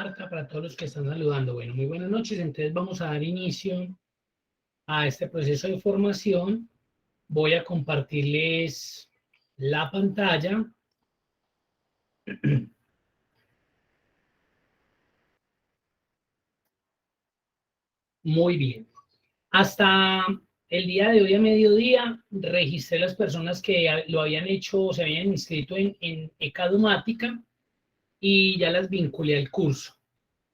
Marta, para todos los que están saludando. Bueno, muy buenas noches. Entonces vamos a dar inicio a este proceso de formación. Voy a compartirles la pantalla. Muy bien. Hasta el día de hoy a mediodía registré las personas que lo habían hecho o se habían inscrito en Ecadomática y ya las vinculé al curso.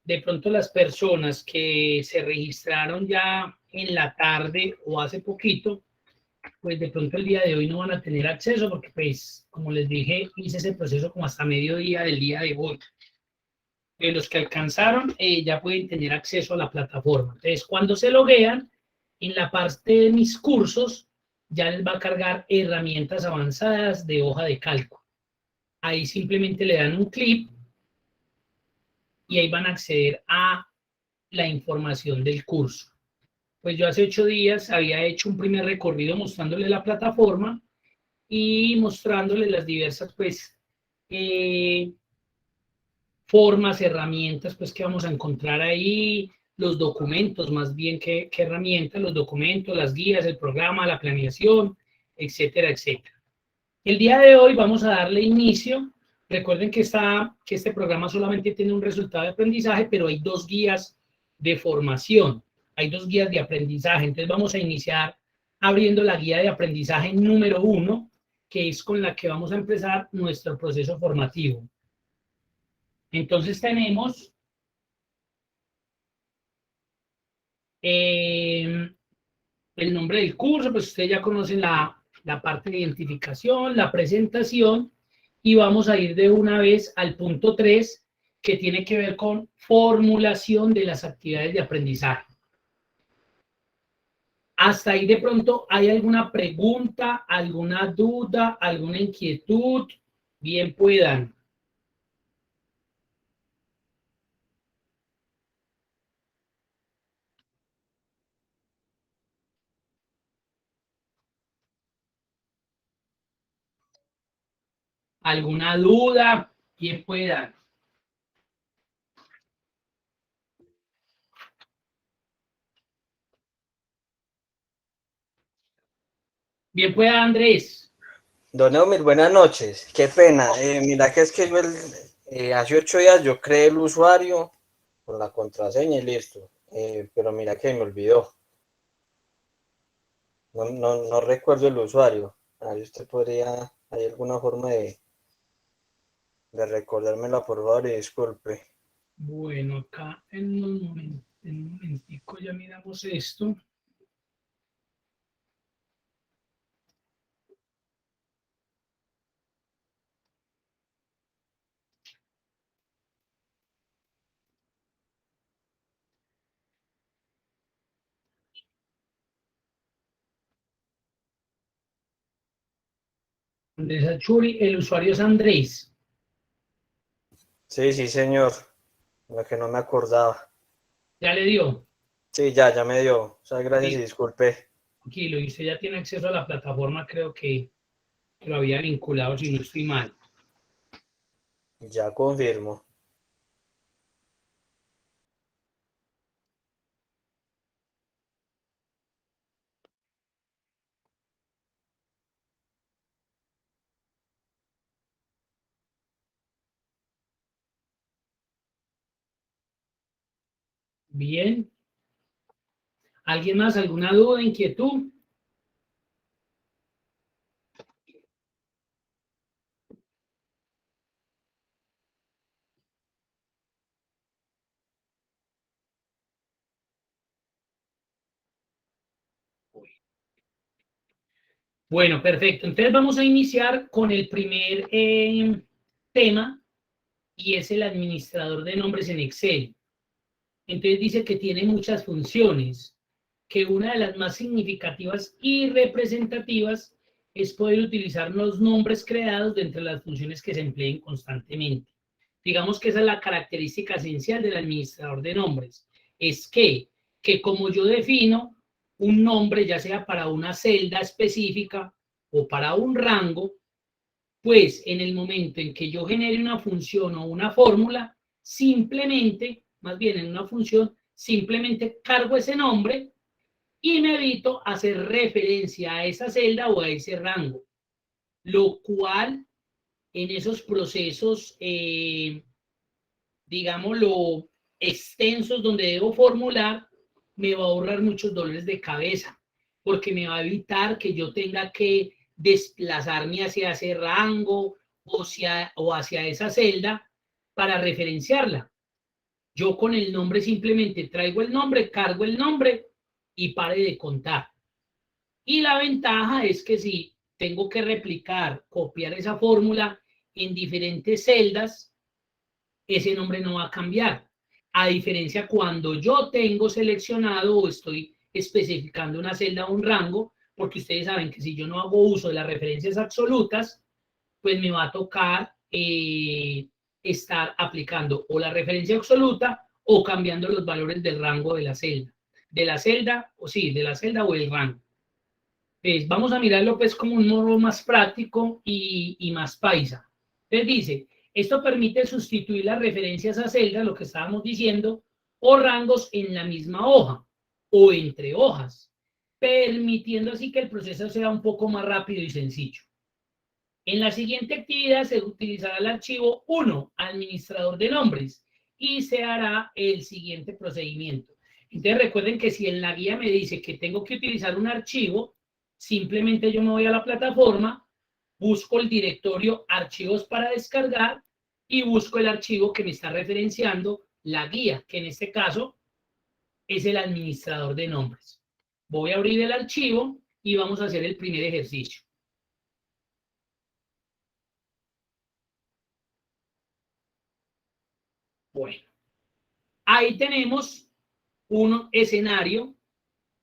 De pronto las personas que se registraron ya en la tarde o hace poquito, pues de pronto el día de hoy no van a tener acceso porque pues como les dije, hice ese proceso como hasta mediodía del día de hoy. De los que alcanzaron ya pueden tener acceso a la plataforma. Entonces cuando se loguean, en la parte de mis cursos ya les va a cargar herramientas avanzadas de hoja de cálculo. Ahí simplemente le dan un clic y ahí van a acceder a la información del curso. Pues yo hace 8 días había hecho un primer recorrido mostrándole la plataforma y mostrándole las diversas pues formas, herramientas pues que vamos a encontrar ahí, los documentos más bien que herramientas, los documentos, las guías, el programa, la planeación, etcétera, etcétera. El día de hoy vamos a darle inicio. Recuerden que este programa solamente tiene un resultado de aprendizaje, pero hay 2 guías de formación, hay 2 guías de aprendizaje. Entonces vamos a iniciar abriendo la guía de aprendizaje número 1, que es con la que vamos a empezar nuestro proceso formativo. Entonces tenemos el nombre del curso, pues ustedes ya conocen la parte de identificación, la presentación, y vamos a ir de una vez al punto 3, que tiene que ver con formulación de las actividades de aprendizaje. Hasta ahí de pronto, ¿hay alguna pregunta, alguna duda, alguna inquietud? Bien puedan. ¿Alguna duda? Bien puedan. Bien pueda, Andrés. Don Eumir, buenas noches. Qué pena. Mira que es que yo hace 8 días yo creé el usuario con la contraseña y listo. Pero mira que me olvidó. No recuerdo el usuario. A ver si usted podría, ¿hay alguna forma de recordármela, por favor, y disculpe? Bueno, acá en un momentico ya miramos esto. Andrés Achuri, el usuario es Andrés. Sí, sí, señor. Lo que no me acordaba. ¿Ya le dio? Sí, ya me dio. Muchas gracias y disculpe. Tranquilo, y usted ya tiene acceso a la plataforma, creo que lo había vinculado, si no estoy mal. Ya confirmo. Bien. ¿Alguien más? ¿Alguna duda, inquietud? Bueno, perfecto. Entonces vamos a iniciar con el primer tema y es el administrador de nombres en Excel. Entonces dice que tiene muchas funciones, que una de las más significativas y representativas es poder utilizar los nombres creados dentro de las funciones que se empleen constantemente. Digamos que esa es la característica esencial del administrador de nombres, es que como yo defino un nombre, ya sea para una celda específica o para un rango, pues en el momento en que yo genere una función o una fórmula, simplemente, más bien en una función, simplemente cargo ese nombre y me evito hacer referencia a esa celda o a ese rango, lo cual en esos procesos, digámoslo, extensos donde debo formular, me va a ahorrar muchos dolores de cabeza, porque me va a evitar que yo tenga que desplazarme hacia ese rango o hacia esa celda para referenciarla. Yo con el nombre simplemente traigo el nombre, cargo el nombre y pare de contar. Y la ventaja es que si tengo que replicar, copiar esa fórmula en diferentes celdas, ese nombre no va a cambiar. A diferencia cuando yo tengo seleccionado o estoy especificando una celda o un rango, porque ustedes saben que si yo no hago uso de las referencias absolutas, pues me va a tocar estar aplicando o la referencia absoluta o cambiando los valores del rango de la celda. De la celda, o sí, de la celda o el rango. Pues vamos a mirarlo pues como un modo más práctico y más paisa. Entonces dice, esto permite sustituir las referencias a celdas, lo que estábamos diciendo, o rangos en la misma hoja o entre hojas, permitiendo así que el proceso sea un poco más rápido y sencillo. En la siguiente actividad se utilizará el archivo 1, administrador de nombres, y se hará el siguiente procedimiento. Entonces recuerden que si en la guía me dice que tengo que utilizar un archivo, simplemente yo me voy a la plataforma, busco el directorio archivos para descargar y busco el archivo que me está referenciando la guía, que en este caso es el administrador de nombres. Voy a abrir el archivo y vamos a hacer el primer ejercicio. Bueno, ahí tenemos un escenario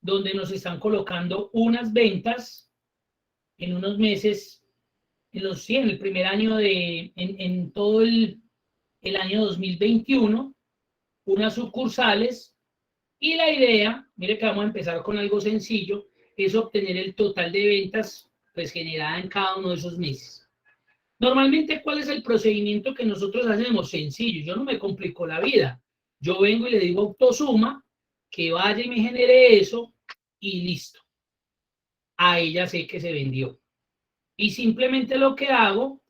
donde nos están colocando unas ventas en unos meses, sí, en el primer año en todo el año 2021, unas sucursales, y la idea, mire que vamos a empezar con algo sencillo, es obtener el total de ventas pues generada en cada uno de esos meses. Normalmente, ¿cuál es el procedimiento que nosotros hacemos? Sencillo, yo no me complico la vida. Yo vengo y le digo autosuma, que vaya y me genere eso, y listo. Ahí ya sé que se vendió. Y simplemente lo que hago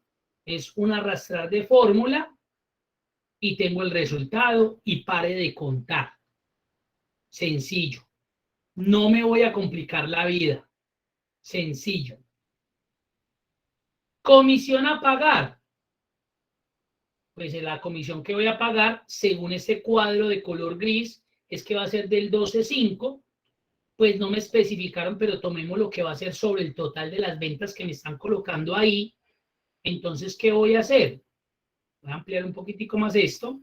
es un arrastrar de fórmula y tengo el resultado y pare de contar. Sencillo. No me voy a complicar la vida. Sencillo. Comisión a pagar. Pues la comisión que voy a pagar, según este cuadro de color gris, es que va a ser del 12.5. Pues no me especificaron, pero tomemos lo que va a ser sobre el total de las ventas que me están colocando ahí. Entonces, ¿qué voy a hacer? Voy a ampliar un poquitico más esto.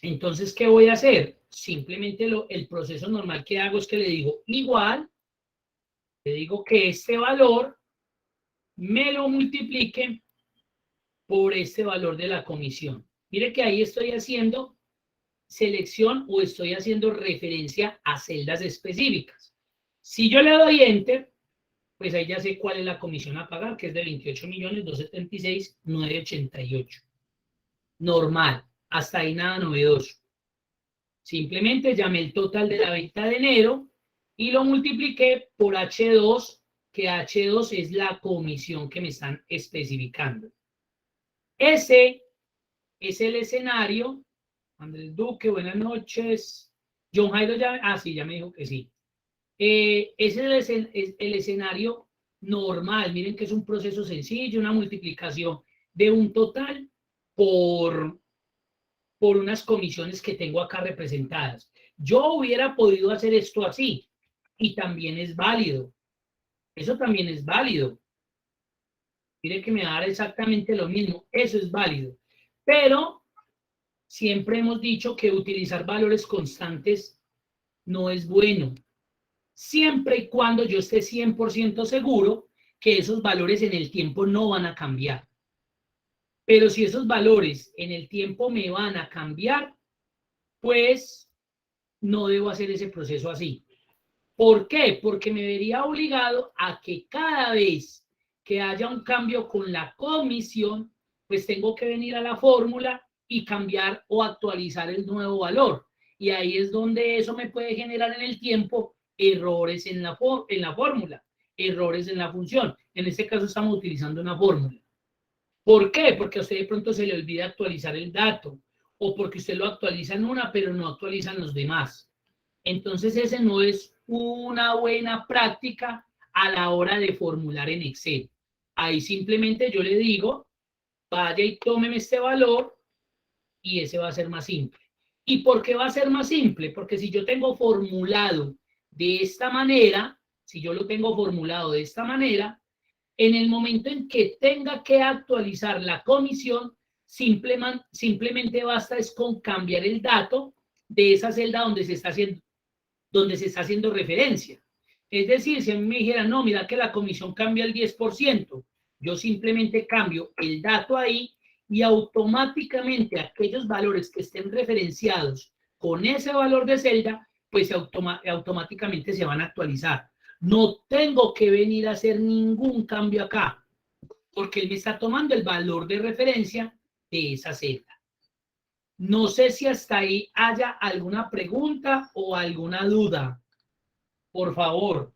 Entonces, ¿qué voy a hacer? Simplemente el proceso normal que hago es que le digo igual, le digo que este valor me lo multiplique por este valor de la comisión. Mire que ahí estoy haciendo selección o estoy haciendo referencia a celdas específicas. Si yo le doy Enter, pues ahí ya sé cuál es la comisión a pagar, que es de 28.276.988. Normal, hasta ahí nada novedoso. Simplemente llamé el total de la venta de enero y lo multipliqué por H2, que H2 es la comisión que me están especificando. Ese es el escenario. Andrés Duque, buenas noches. John Jairo ya, sí, ya me dijo que sí. Ese es el escenario normal. Miren que es un proceso sencillo, una multiplicación de un total por unas comisiones que tengo acá representadas. Yo hubiera podido hacer esto así y también es válido. Eso también es válido. Mire que me va a dar exactamente lo mismo. Eso es válido. Pero siempre hemos dicho que utilizar valores constantes no es bueno. Siempre y cuando yo esté 100% seguro que esos valores en el tiempo no van a cambiar. Pero si esos valores en el tiempo me van a cambiar, pues no debo hacer ese proceso así. ¿Por qué? Porque me vería obligado a que cada vez que haya un cambio con la comisión, pues tengo que venir a la fórmula y cambiar o actualizar el nuevo valor. Y ahí es donde eso me puede generar en el tiempo errores en la fórmula, errores en la función. En este caso estamos utilizando una fórmula. ¿Por qué? Porque a usted de pronto se le olvida actualizar el dato, o porque usted lo actualiza en una, pero no actualiza en los demás. Entonces, ese no es una buena práctica a la hora de formular en Excel. Ahí simplemente yo le digo, vaya y tómeme este valor, y ese va a ser más simple. ¿Y por qué va a ser más simple? Porque si yo tengo formulado de esta manera, si yo lo tengo formulado de esta manera, en el momento en que tenga que actualizar la comisión, simplemente basta es con cambiar el dato de esa celda donde se está haciendo referencia. Es decir, si a mí me dijeran, no, mira que la comisión cambia el 10%, yo simplemente cambio el dato ahí y automáticamente aquellos valores que estén referenciados con ese valor de celda, pues automáticamente se van a actualizar. No tengo que venir a hacer ningún cambio acá, porque él me está tomando el valor de referencia de esa celda. No sé si hasta ahí haya alguna pregunta o alguna duda. Por favor.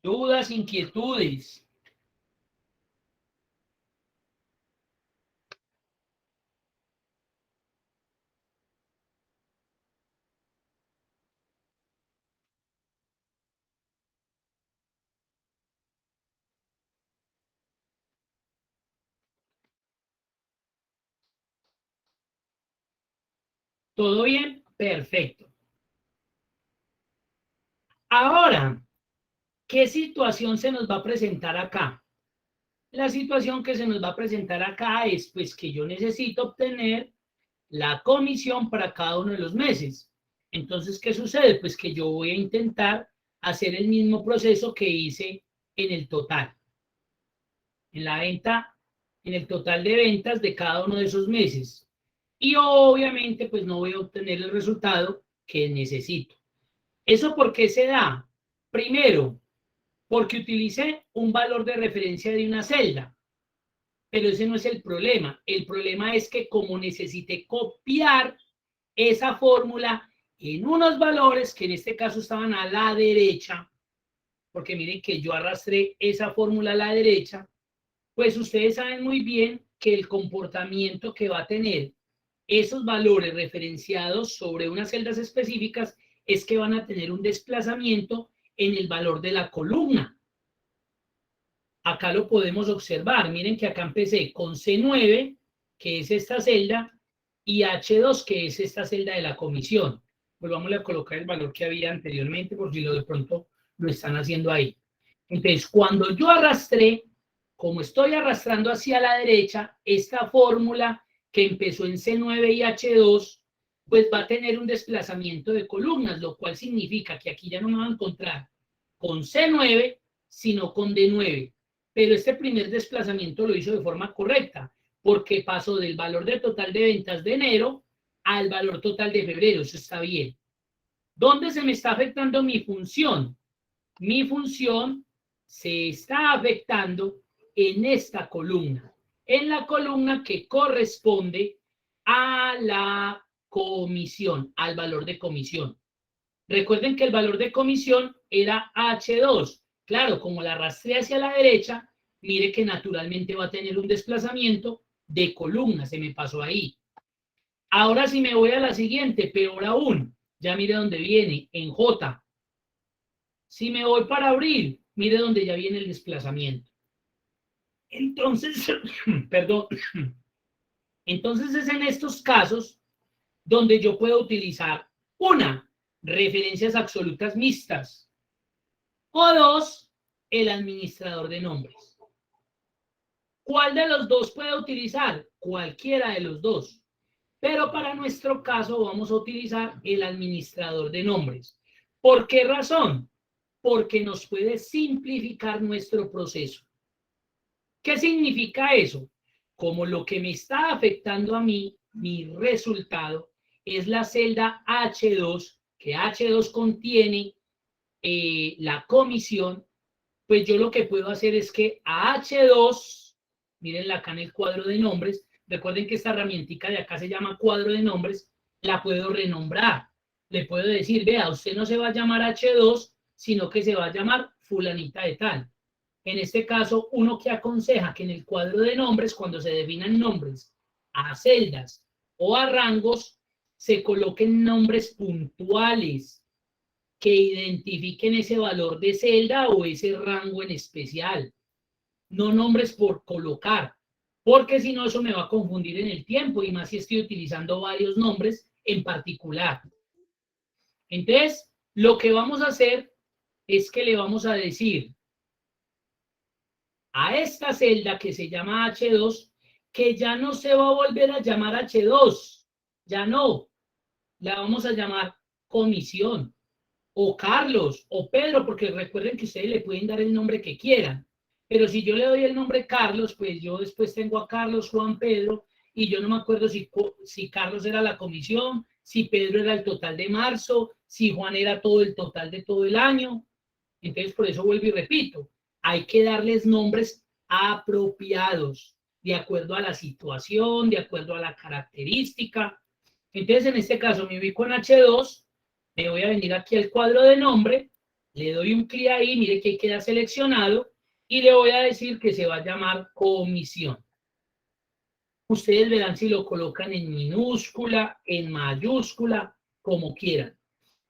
Dudas, inquietudes. ¿Todo bien? Perfecto. Ahora, ¿qué situación se nos va a presentar acá? La situación que se nos va a presentar acá es pues que yo necesito obtener la comisión para cada uno de los meses. Entonces, ¿qué sucede? Pues que yo voy a intentar hacer el mismo proceso que hice en el total. En la venta, en el total de ventas de cada uno de esos meses. Y obviamente, pues no voy a obtener el resultado que necesito. ¿Eso por qué se da? Primero, porque utilicé un valor de referencia de una celda. Pero ese no es el problema. El problema es que como necesité copiar esa fórmula en unos valores que en este caso estaban a la derecha, porque miren que yo arrastré esa fórmula a la derecha, pues ustedes saben muy bien que el comportamiento que va a tener esos valores referenciados sobre unas celdas específicas es que van a tener un desplazamiento en el valor de la columna. Acá lo podemos observar. Miren que acá empecé con C9, que es esta celda, y H2, que es esta celda de la comisión. Pues vamos a colocar el valor que había anteriormente, por si lo de pronto lo están haciendo ahí. Entonces, cuando yo arrastré, como estoy arrastrando hacia la derecha, esta fórmula que empezó en C9 y H2, pues va a tener un desplazamiento de columnas, lo cual significa que aquí ya no me va a encontrar con C9, sino con D9. Pero este primer desplazamiento lo hizo de forma correcta, porque pasó del valor de total de ventas de enero al valor total de febrero. Eso está bien. ¿Dónde se me está afectando mi función? Mi función se está afectando en esta columna, en la columna que corresponde a la comisión, al valor de comisión. Recuerden que el valor de comisión era H2. Claro, como la arrastré hacia la derecha, mire que naturalmente va a tener un desplazamiento de columna, se me pasó ahí. Ahora si me voy a la siguiente, peor aún, ya mire dónde viene, en J. Si me voy para abril, mire dónde ya viene el desplazamiento. Entonces, perdón, entonces es en estos casos donde yo puedo utilizar una, referencias absolutas mixtas, o dos, el administrador de nombres. ¿Cuál de los dos puedo utilizar? Cualquiera de los dos. Pero para nuestro caso vamos a utilizar el administrador de nombres. ¿Por qué razón? Porque nos puede simplificar nuestro proceso. ¿Qué significa eso? Como lo que me está afectando a mí, mi resultado, es la celda H2, que H2 contiene la comisión, pues yo lo que puedo hacer es que a H2, mírenla acá en el cuadro de nombres, recuerden que esta herramientica de acá se llama cuadro de nombres, la puedo renombrar. Le puedo decir, vea, usted no se va a llamar H2, sino que se va a llamar fulanita de tal. En este caso, uno que aconseja que en el cuadro de nombres, cuando se definan nombres a celdas o a rangos, se coloquen nombres puntuales que identifiquen ese valor de celda o ese rango en especial. No nombres por colocar, porque si no eso me va a confundir en el tiempo y más si estoy utilizando varios nombres en particular. Entonces, lo que vamos a hacer es que le vamos a decir a esta celda que se llama H2, que ya no se va a volver a llamar H2, ya no, la vamos a llamar comisión, o Carlos, o Pedro, porque recuerden que ustedes le pueden dar el nombre que quieran, pero si yo le doy el nombre Carlos, pues yo después tengo a Carlos, Juan, Pedro, y yo no me acuerdo si Carlos era la comisión, si Pedro era el total de marzo, si Juan era todo el total de todo el año. Entonces, por eso vuelvo y repito, hay que darles nombres apropiados, de acuerdo a la situación, de acuerdo a la característica. Entonces, en este caso, me ubico en H2, me voy a venir aquí al cuadro de nombre, le doy un clic ahí, mire que queda seleccionado, y le voy a decir que se va a llamar comisión. Ustedes verán si lo colocan en minúscula, en mayúscula, como quieran.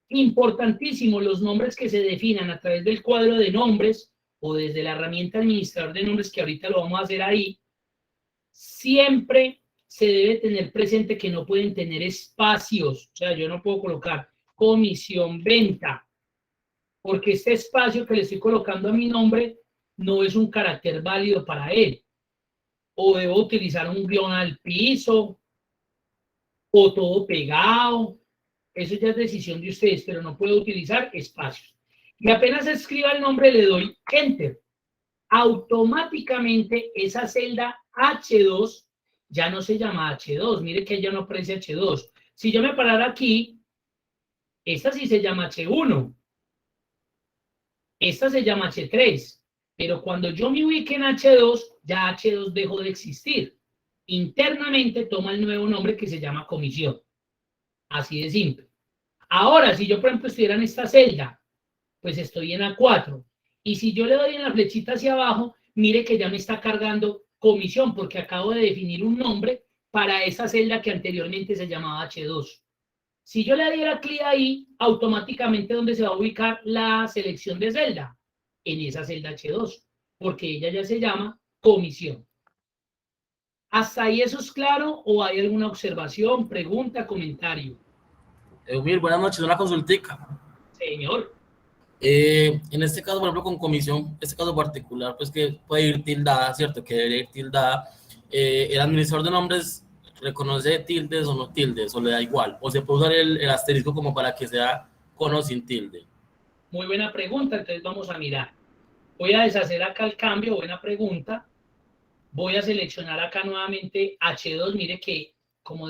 Importantísimo, los nombres que se definan a través del cuadro de nombres o desde la herramienta administrador de nombres, que ahorita lo vamos a hacer ahí, siempre se debe tener presente que no pueden tener espacios. O sea, yo no puedo colocar comisión venta, porque este espacio que le estoy colocando a mi nombre no es un carácter válido para él. O debo utilizar un guión al piso, o todo pegado. Eso ya es decisión de ustedes, pero no puedo utilizar espacios. Y apenas escriba el nombre, le doy Enter. Automáticamente esa celda H2 ya no se llama H2. Mire que ya no aparece H2. Si yo me parara aquí, esta sí se llama H1. Esta se llama H3. Pero cuando yo me ubique en H2, ya H2 dejó de existir. Internamente toma el nuevo nombre que se llama comisión. Así de simple. Ahora, si yo, por ejemplo, estuviera en esta celda, pues estoy en A4. Y si yo le doy en la flechita hacia abajo, mire que ya me está cargando comisión, porque acabo de definir un nombre para esa celda que anteriormente se llamaba H2. Si yo le diera clic ahí, automáticamente ¿dónde se va a ubicar la selección de celda? En esa celda H2, porque ella ya se llama comisión. ¿Hasta ahí eso es claro o hay alguna observación, pregunta, comentario? Eumir, buenas noches, una consultica. Señor. En este caso, por ejemplo, con comisión, este caso particular, pues que puede ir tildada, ¿cierto? Que debería ir tildada. ¿El administrador de nombres reconoce tildes o no tildes, o le da igual? ¿O se puede usar el asterisco como para que sea con o sin tilde? Muy buena pregunta, entonces vamos a mirar. Voy a deshacer acá el cambio, buena pregunta. Voy a seleccionar acá nuevamente H2, mire que como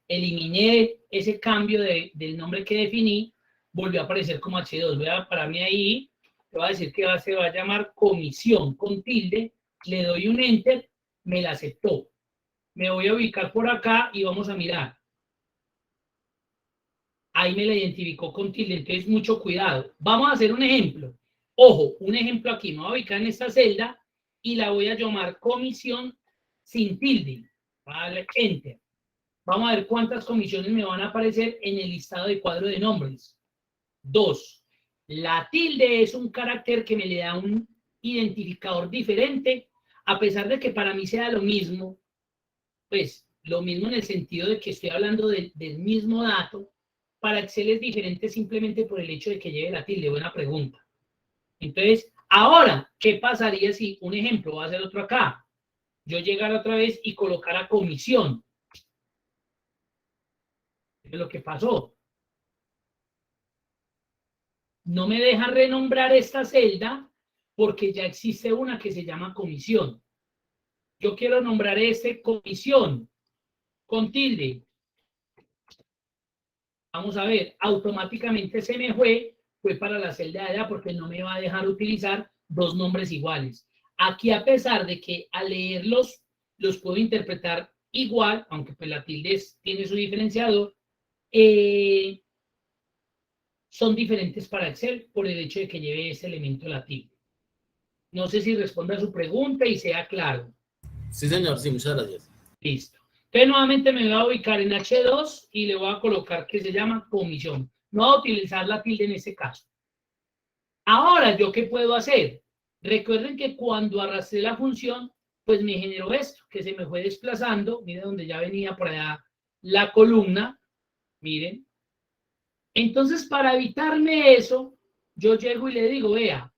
eliminé ese cambio del nombre que definí, volvió a aparecer como H2. Voy a pararme ahí, le voy a decir que se va a llamar comisión con tilde, le doy un enter, me la aceptó. Me voy a ubicar por acá y vamos a mirar. Ahí me la identificó con tilde, entonces mucho cuidado. Vamos a hacer un ejemplo. Ojo, un ejemplo aquí, me voy a ubicar en esta celda y la voy a llamar comisión sin tilde. Vale, enter. Vamos a ver cuántas comisiones me van a aparecer en el listado de cuadro de nombres. 2. La tilde es un carácter que me le da un identificador diferente, a pesar de que para mí sea lo mismo, pues lo mismo en el sentido de que estoy hablando del mismo dato. Para Excel es diferente simplemente por el hecho de que lleve la tilde. Buena pregunta. Entonces, ahora, ¿qué pasaría si, un ejemplo, voy a hacer otro acá? Yo llegara otra vez y colocara comisión. ¿Qué es lo que pasó? No me deja renombrar esta celda porque ya existe una que se llama comisión. Yo quiero nombrar comisión con tilde. Vamos a ver, automáticamente se me fue para la celda de allá porque no me va a dejar utilizar dos nombres iguales. Aquí, a pesar de que al leerlos los puedo interpretar igual, aunque pues la tilde tiene su diferenciador, son diferentes para Excel por el hecho de que lleve ese elemento la tilde. No sé si responda a su pregunta y sea claro. Sí, señor, sí, muchas gracias. Listo. Entonces, nuevamente me voy a ubicar en H2 y le voy a colocar que se llama comisión. No voy a utilizar la tilde en este caso. Ahora, ¿yo qué puedo hacer? Recuerden que cuando arrastré la función, pues me generó esto, que se me fue desplazando. Miren donde ya venía por allá la columna. Miren. Entonces, para evitarme eso, yo llego y le digo, vea,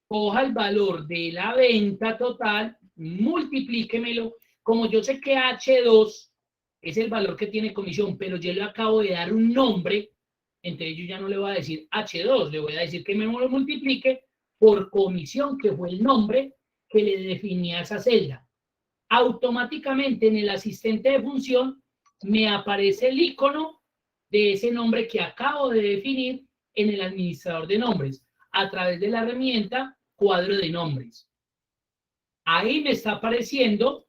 coja el valor de la venta total, multiplíquemelo. Como yo sé que H2 es el valor que tiene comisión, pero yo le acabo de dar un nombre, entonces yo ya no le voy a decir H2, le voy a decir que me lo multiplique por comisión, que fue el nombre que le definía esa celda. Automáticamente en el asistente de función me aparece el icono de ese nombre que acabo de definir en el administrador de nombres a través de la herramienta cuadro de nombres. Ahí me está apareciendo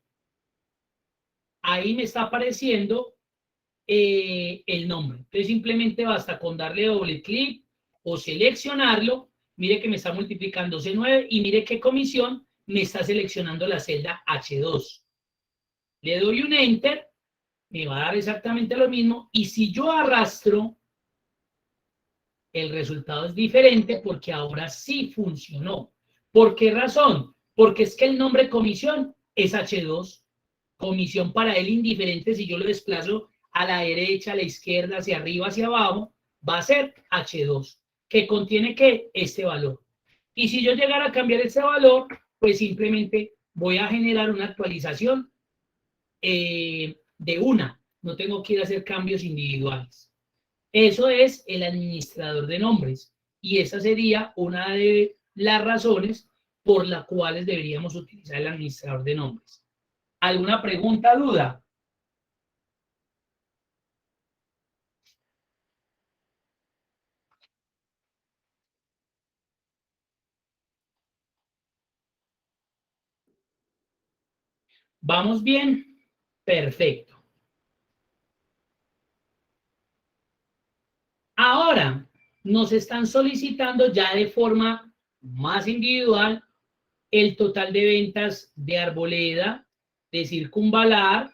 el nombre. Entonces simplemente basta con darle doble clic o seleccionarlo. Mire que me está multiplicando C9 y mire qué comisión me está seleccionando la celda H2. Le doy un Enter, me va a dar exactamente lo mismo. Y si yo arrastro, el resultado es diferente porque ahora sí funcionó. ¿Por qué razón? Porque es que el nombre comisión es H2. Comisión para él indiferente si yo lo desplazo a la derecha, a la izquierda, hacia arriba, hacia abajo, va a ser H2, que contiene ¿qué? Este valor. Y si yo llegara a cambiar ese valor, pues simplemente voy a generar una actualización de una. No tengo que ir a hacer cambios individuales. Eso es el administrador de nombres. Y esa sería una de las razones por las cuales deberíamos utilizar el administrador de nombres. ¿Alguna pregunta, duda? ¿Vamos bien? Perfecto. Ahora, nos están solicitando ya de forma más individual el total de ventas de Arboleda, de Circunvalar,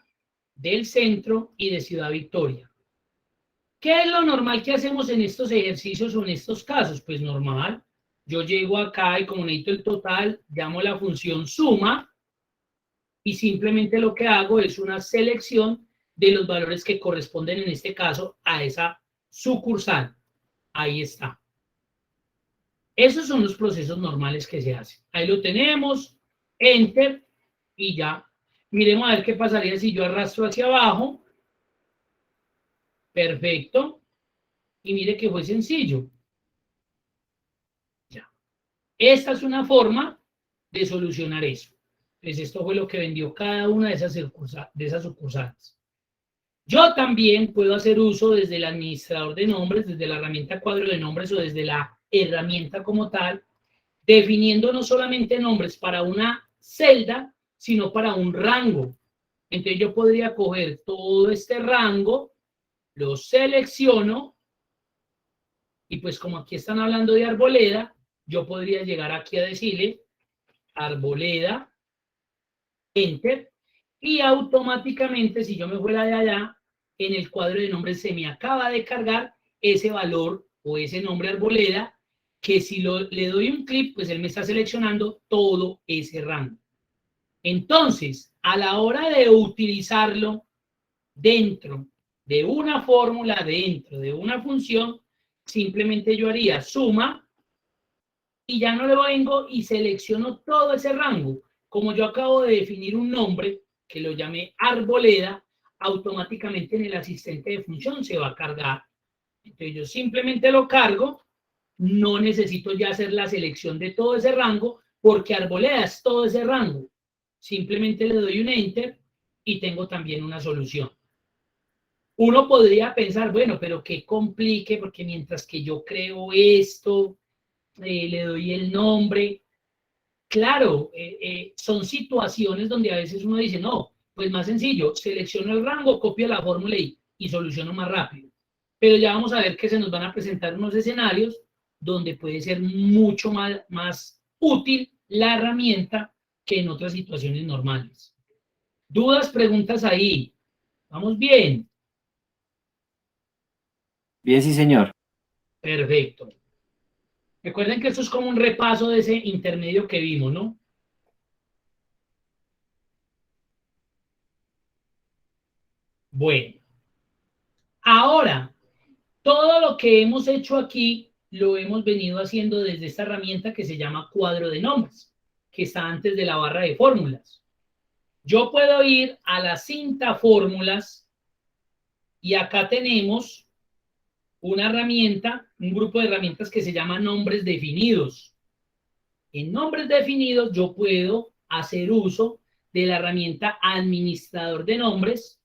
del Centro y de Ciudad Victoria. ¿Qué es lo normal que hacemos en estos ejercicios o en estos casos? Pues normal. Yo llego acá y como necesito el total, llamo la función suma y simplemente lo que hago es una selección de los valores que corresponden en este caso a esa sucursal. Ahí está. Esos son los procesos normales que se hacen. Ahí lo tenemos, Enter y ya. Miremos a ver qué pasaría si yo arrastro hacia abajo. Perfecto. Y mire que fue sencillo. Ya. Esta es una forma de solucionar eso. Entonces esto fue lo que vendió cada una de esas sucursales. Yo también puedo hacer uso desde el administrador de nombres, desde la herramienta cuadro de nombres o desde la herramienta como tal, definiendo no solamente nombres para una celda, sino para un rango. Entonces yo podría coger todo este rango, lo selecciono, y pues como aquí están hablando de Arboleda, yo podría llegar aquí a decirle Arboleda, Enter, y automáticamente si yo me fuera de allá, en el cuadro de nombres se me acaba de cargar ese valor o ese nombre Arboleda, que si le doy un clic, pues él me está seleccionando todo ese rango. Entonces, a la hora de utilizarlo dentro de una fórmula, dentro de una función, simplemente yo haría suma y ya no le vengo y selecciono todo ese rango. Como yo acabo de definir un nombre que lo llamé Arboleda, automáticamente en el asistente de función se va a cargar. Entonces yo simplemente lo cargo, no necesito ya hacer la selección de todo ese rango porque Arboleda es todo ese rango. simplemente le doy un enter y tengo también una solución. Uno podría pensar, bueno, pero qué complique, porque mientras que yo creo esto, le doy el nombre. Claro, son situaciones donde a veces uno dice, no, pues más sencillo, selecciono el rango, copio la fórmula y soluciono más rápido. Pero ya vamos a ver que se nos van a presentar unos escenarios donde puede ser mucho más útil la herramienta que en otras situaciones normales. ¿Dudas, preguntas ahí? ¿Vamos bien? Bien, sí, señor. Perfecto. Recuerden que esto es como un repaso de ese intermedio que vimos, ¿no? Bueno, ahora, todo lo que hemos hecho aquí lo hemos venido haciendo desde esta herramienta que se llama cuadro de nombres, que está antes de la barra de fórmulas. Yo puedo ir a la cinta fórmulas y acá tenemos una herramienta, un grupo de herramientas que se llama nombres definidos. En nombres definidos yo puedo hacer uso de la herramienta administrador de nombres,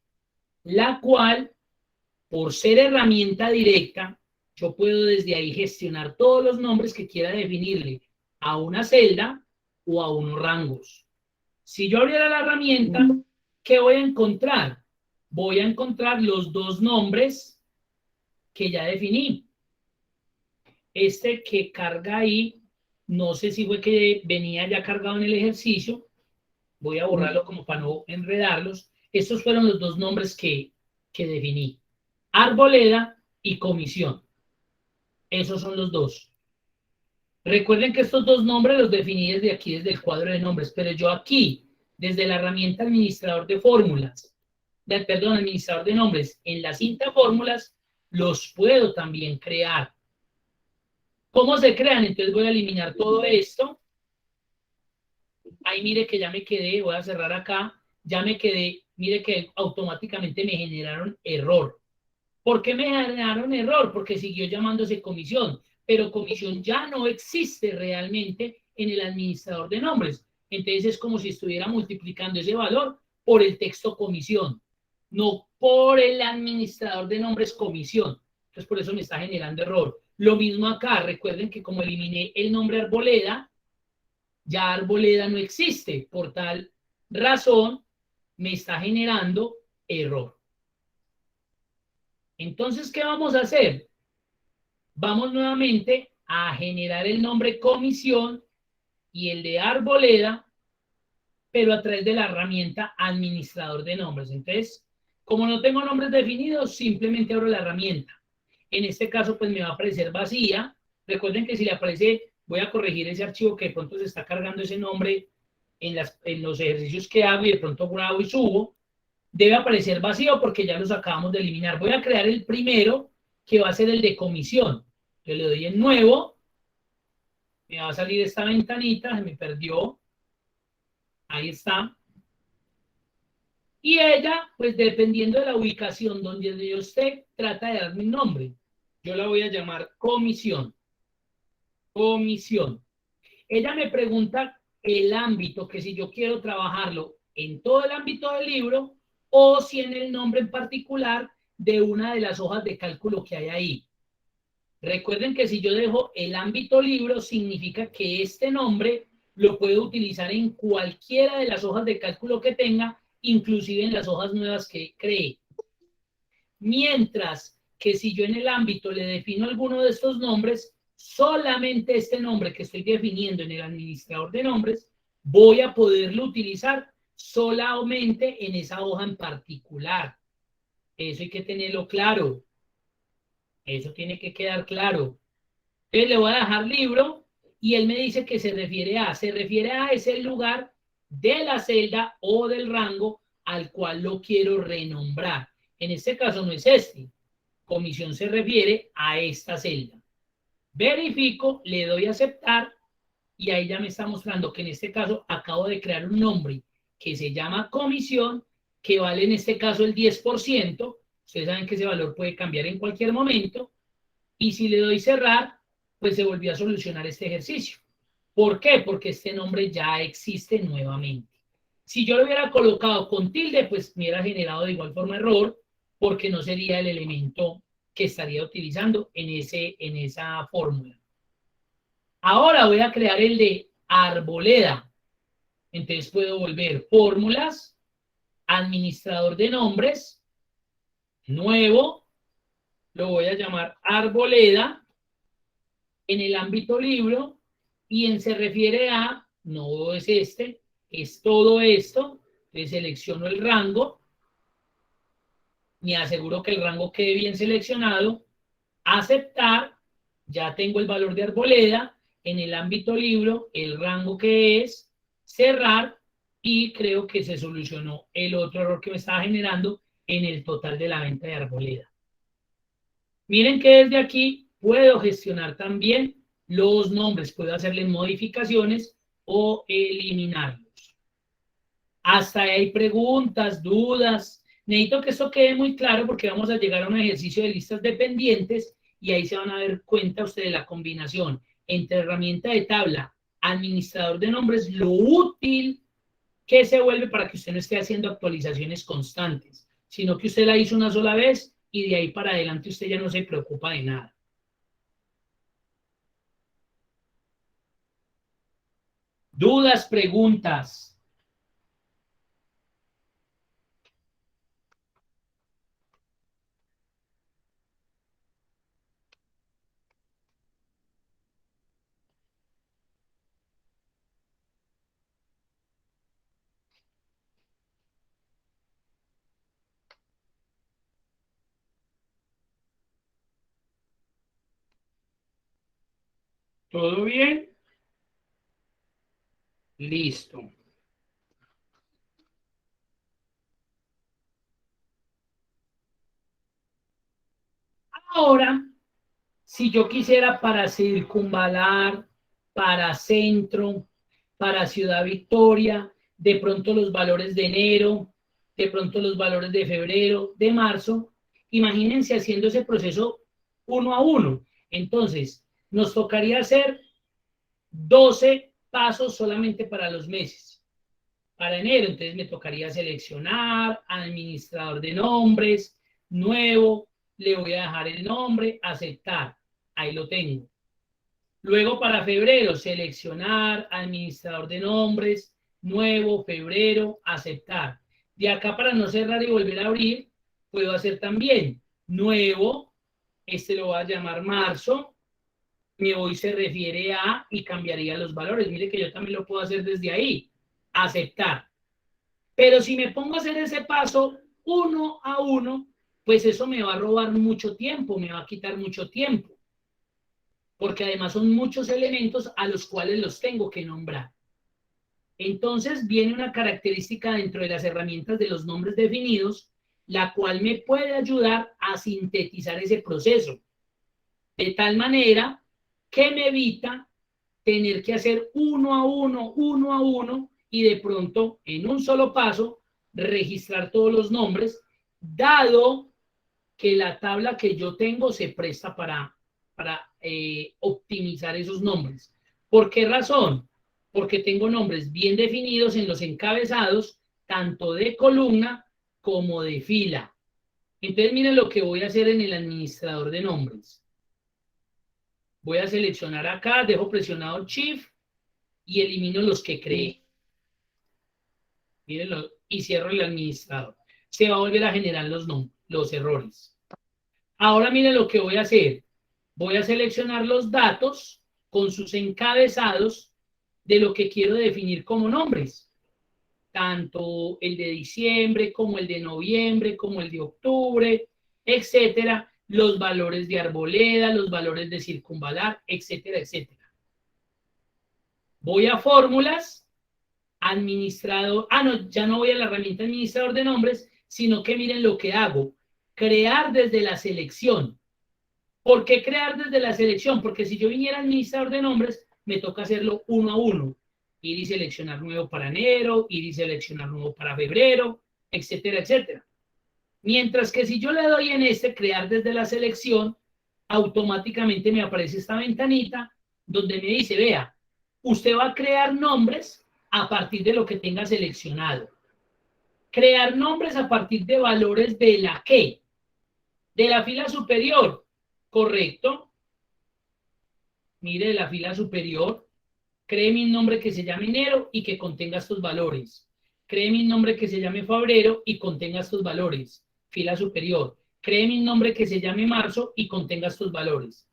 la cual, por ser herramienta directa, yo puedo desde ahí gestionar todos los nombres que quiera definirle a una celda o a unos rangos. Si yo abriera la herramienta, ¿qué voy a encontrar? Voy a encontrar los dos nombres que ya definí. Este que carga ahí, no sé si fue que venía ya cargado en el ejercicio, voy a borrarlo como para no enredarlos. Estos fueron los dos nombres que definí. Arboleda y comisión. Esos son los dos. Recuerden que estos dos nombres los definí desde aquí, desde el cuadro de nombres, pero yo aquí, desde la herramienta administrador de fórmulas, administrador de nombres, en la cinta fórmulas, los puedo también crear. ¿Cómo se crean? Entonces voy a eliminar todo esto. Ahí mire que ya me quedé, voy a cerrar acá, ya me quedé, mire que automáticamente me generaron error. ¿Por qué me generaron error? Porque siguió llamándose comisión, pero comisión ya no existe realmente en el administrador de nombres. Entonces es como si estuviera multiplicando ese valor por el texto comisión, no por el administrador de nombres comisión. Entonces por eso me está generando error. Lo mismo acá, recuerden que como eliminé el nombre Arboleda, ya Arboleda no existe. Por tal razón me está generando error. Entonces, ¿qué vamos a hacer? Vamos nuevamente a generar el nombre comisión y el de Arboleda, pero a través de la herramienta administrador de nombres. Entonces, como no tengo nombres definidos, simplemente abro la herramienta. En este caso, pues me va a aparecer vacía. Recuerden que si le aparece, voy a corregir ese archivo que de pronto se está cargando ese nombre en los ejercicios que hago y de pronto grabo y subo. Debe aparecer vacío porque ya los acabamos de eliminar. Voy a crear el primero, que va a ser el de comisión. Yo le doy en nuevo, me va a salir esta ventanita, se me perdió, ahí está. Y ella, pues dependiendo de la ubicación donde yo esté, trata de darme un nombre. Yo la voy a llamar comisión. Comisión. Ella me pregunta el ámbito, que si yo quiero trabajarlo en todo el ámbito del libro o si en el nombre en particular de una de las hojas de cálculo que hay ahí. Recuerden que si yo dejo el ámbito libro, significa que este nombre lo puedo utilizar en cualquiera de las hojas de cálculo que tenga, inclusive en las hojas nuevas que cree. Mientras que si yo en el ámbito le defino alguno de estos nombres, solamente este nombre que estoy definiendo en el administrador de nombres, voy a poderlo utilizar solamente en esa hoja en particular. Eso hay que tenerlo claro. Eso tiene que quedar claro. Entonces le voy a dejar libro y él me dice que se refiere a ese lugar de la celda o del rango al cual lo quiero renombrar. En este caso no es este. Comisión se refiere a esta celda. Verifico, le doy a aceptar y ahí ya me está mostrando que en este caso acabo de crear un nombre que se llama comisión, que vale en este caso el 10%. Ustedes saben que ese valor puede cambiar en cualquier momento. Y si le doy cerrar, pues se volvió a solucionar este ejercicio. ¿Por qué? Porque este nombre ya existe nuevamente. Si yo lo hubiera colocado con tilde, pues me hubiera generado de igual forma error, porque no sería el elemento que estaría utilizando en esa fórmula. Ahora voy a crear el de arboleda. Entonces puedo volver fórmulas, administrador de nombres, nuevo, lo voy a llamar arboleda, en el ámbito libro, y en se refiere a, no es este, es todo esto. Entonces selecciono el rango, me aseguro que el rango quede bien seleccionado, aceptar, ya tengo el valor de arboleda, en el ámbito libro, el rango que es, cerrar, y creo que se solucionó el otro error que me estaba generando en el total de la venta de arboleda. Miren que desde aquí puedo gestionar también los nombres, puedo hacerle modificaciones o eliminarlos. Hasta ahí hay preguntas, dudas. Necesito que esto quede muy claro porque vamos a llegar a un ejercicio de listas dependientes y ahí se van a dar cuenta ustedes la combinación entre herramienta de tabla, administrador de nombres, lo útil que se vuelve para que usted no esté haciendo actualizaciones constantes, sino que usted la hizo una sola vez y de ahí para adelante usted ya no se preocupa de nada. ¿Dudas, preguntas? ¿Todo bien? Listo. Ahora, si yo quisiera para circunvalar, para centro, para Ciudad Victoria, de pronto los valores de enero, de pronto los valores de febrero, de marzo, imagínense haciendo ese proceso uno a uno. Entonces, nos tocaría hacer 12 pasos solamente para los meses. Para enero, entonces me tocaría seleccionar, administrador de nombres, nuevo, le voy a dejar el nombre, aceptar, ahí lo tengo. Luego para febrero, seleccionar, administrador de nombres, nuevo, febrero, aceptar. De acá para no cerrar y volver a abrir, puedo hacer también nuevo, este lo voy a llamar marzo, mi hoy se refiere a y cambiaría los valores. Mire que yo también lo puedo hacer desde ahí, aceptar. Pero si me pongo a hacer ese paso uno a uno, pues eso me va a robar mucho tiempo, me va a quitar mucho tiempo. Porque además son muchos elementos a los cuales los tengo que nombrar. Entonces viene una característica dentro de las herramientas de los nombres definidos, la cual me puede ayudar a sintetizar ese proceso. De tal manera que me evita tener que hacer uno a uno, y de pronto, en un solo paso, registrar todos los nombres, dado que la tabla que yo tengo se presta para optimizar esos nombres. ¿Por qué razón? Porque tengo nombres bien definidos en los encabezados, tanto de columna como de fila. Entonces, miren lo que voy a hacer en el administrador de nombres. Voy a seleccionar acá, dejo presionado Shift y elimino los que creé. Mírenlo, y cierro el administrador. Se va a volver a generar los errores. Ahora miren lo que voy a hacer. Voy a seleccionar los datos con sus encabezados de lo que quiero definir como nombres. Tanto el de diciembre, como el de noviembre, como el de octubre, etcétera. Los valores de arboleda, los valores de circunvalar, etcétera, etcétera. Voy a fórmulas, administrador. No, ya no voy a la herramienta administrador de nombres, sino que miren lo que hago. Crear desde la selección. ¿Por qué crear desde la selección? Porque si yo viniera administrador de nombres, me toca hacerlo uno a uno. Ir y seleccionar nuevo para enero, ir y seleccionar nuevo para febrero, etcétera, etcétera. Mientras que si yo le doy en este crear desde la selección, automáticamente me aparece esta ventanita donde me dice, vea, usted va a crear nombres a partir de lo que tenga seleccionado. Crear nombres a partir de valores de la ¿qué? De la fila superior, ¿correcto? Mire, la fila superior, créeme un nombre que se llame enero y que contenga estos valores. Créeme un nombre que se llame febrero y contenga estos valores. Fila superior. Créeme un nombre que se llame marzo y contenga estos valores.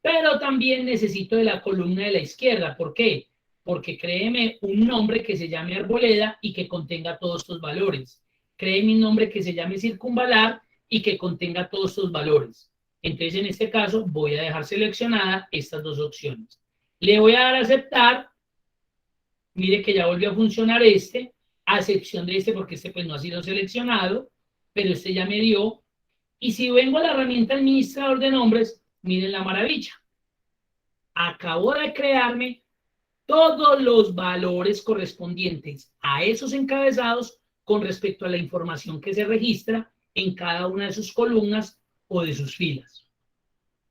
Pero también necesito de la columna de la izquierda. ¿Por qué? Porque créeme un nombre que se llame arboleda y que contenga todos estos valores. Créeme un nombre que se llame circunvalar y que contenga todos estos valores. Entonces, en este caso, voy a dejar seleccionadas estas dos opciones. Le voy a dar a aceptar. Mire que ya volvió a funcionar este, a excepción de este, porque este pues no ha sido seleccionado, pero este ya me dio. Y si vengo a la herramienta administrador de nombres, miren la maravilla. Acabo de crearme todos los valores correspondientes a esos encabezados con respecto a la información que se registra en cada una de sus columnas o de sus filas.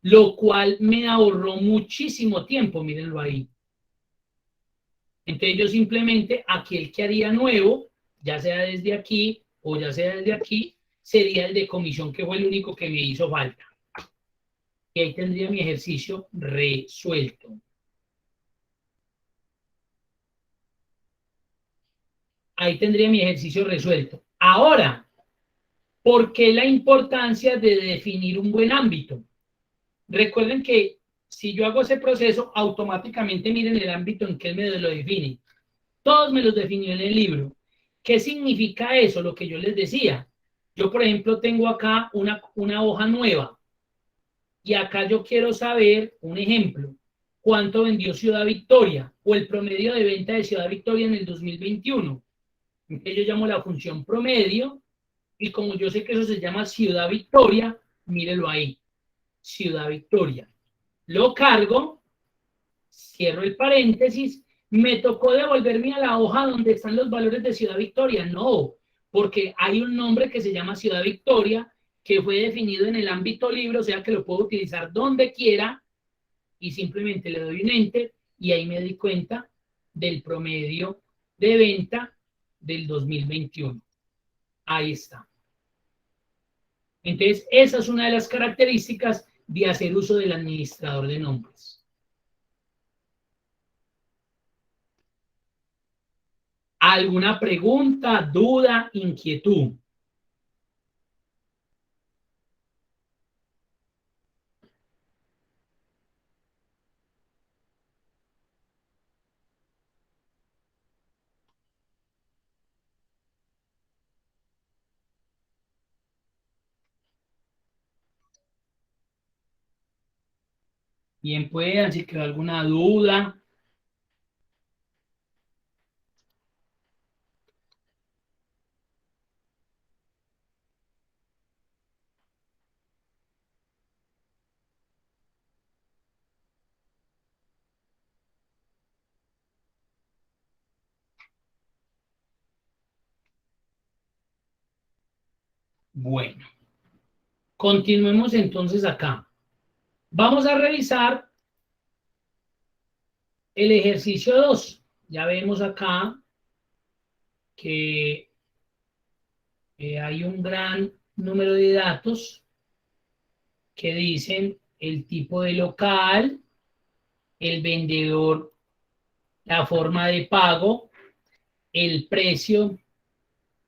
Lo cual me ahorró muchísimo tiempo, mírenlo ahí. Entonces yo simplemente, aquí el que haría nuevo, ya sea desde aquí o ya sea desde aquí, sería el de comisión, que fue el único que me hizo falta. Y ahí tendría mi ejercicio resuelto. Ahí tendría mi ejercicio resuelto. Ahora, ¿por qué la importancia de definir un buen ámbito? Recuerden que si yo hago ese proceso, automáticamente miren el ámbito en que él me lo define. Todos me los definió en el libro. ¿Qué significa eso? Lo que yo les decía. Yo, por ejemplo, tengo acá una hoja nueva. Y acá yo quiero saber, un ejemplo, cuánto vendió Ciudad Victoria o el promedio de venta de Ciudad Victoria en el 2021. Entonces yo llamo la función promedio y como yo sé que eso se llama Ciudad Victoria, mírelo ahí, Ciudad Victoria. Lo cargo, cierro el paréntesis, me tocó devolverme a la hoja donde están los valores de Ciudad Victoria. No, porque hay un nombre que se llama Ciudad Victoria que fue definido en el ámbito libre, o sea que lo puedo utilizar donde quiera y simplemente le doy un enter y ahí me doy cuenta del promedio de venta del 2021. Ahí está. Entonces, esa es una de las características de hacer uso del administrador de nombres. ¿Alguna pregunta, duda, inquietud? Bien, puedan, si quedó alguna duda. Bueno, continuemos entonces acá. Vamos a revisar el ejercicio 2. Ya vemos acá que hay un gran número de datos que dicen el tipo de local, el vendedor, la forma de pago, el precio,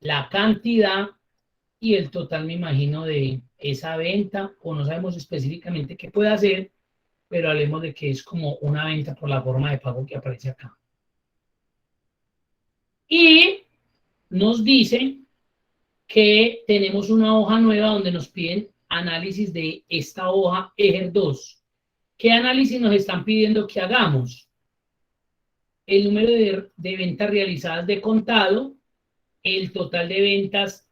la cantidad y el total, me imagino, de esa venta, o no sabemos específicamente qué puede hacer, pero hablemos de que es como una venta por la forma de pago que aparece acá. Y nos dicen que tenemos una hoja nueva donde nos piden análisis de esta hoja EGER 2. ¿Qué análisis nos están pidiendo que hagamos? El número de ventas realizadas de contado, el total de ventas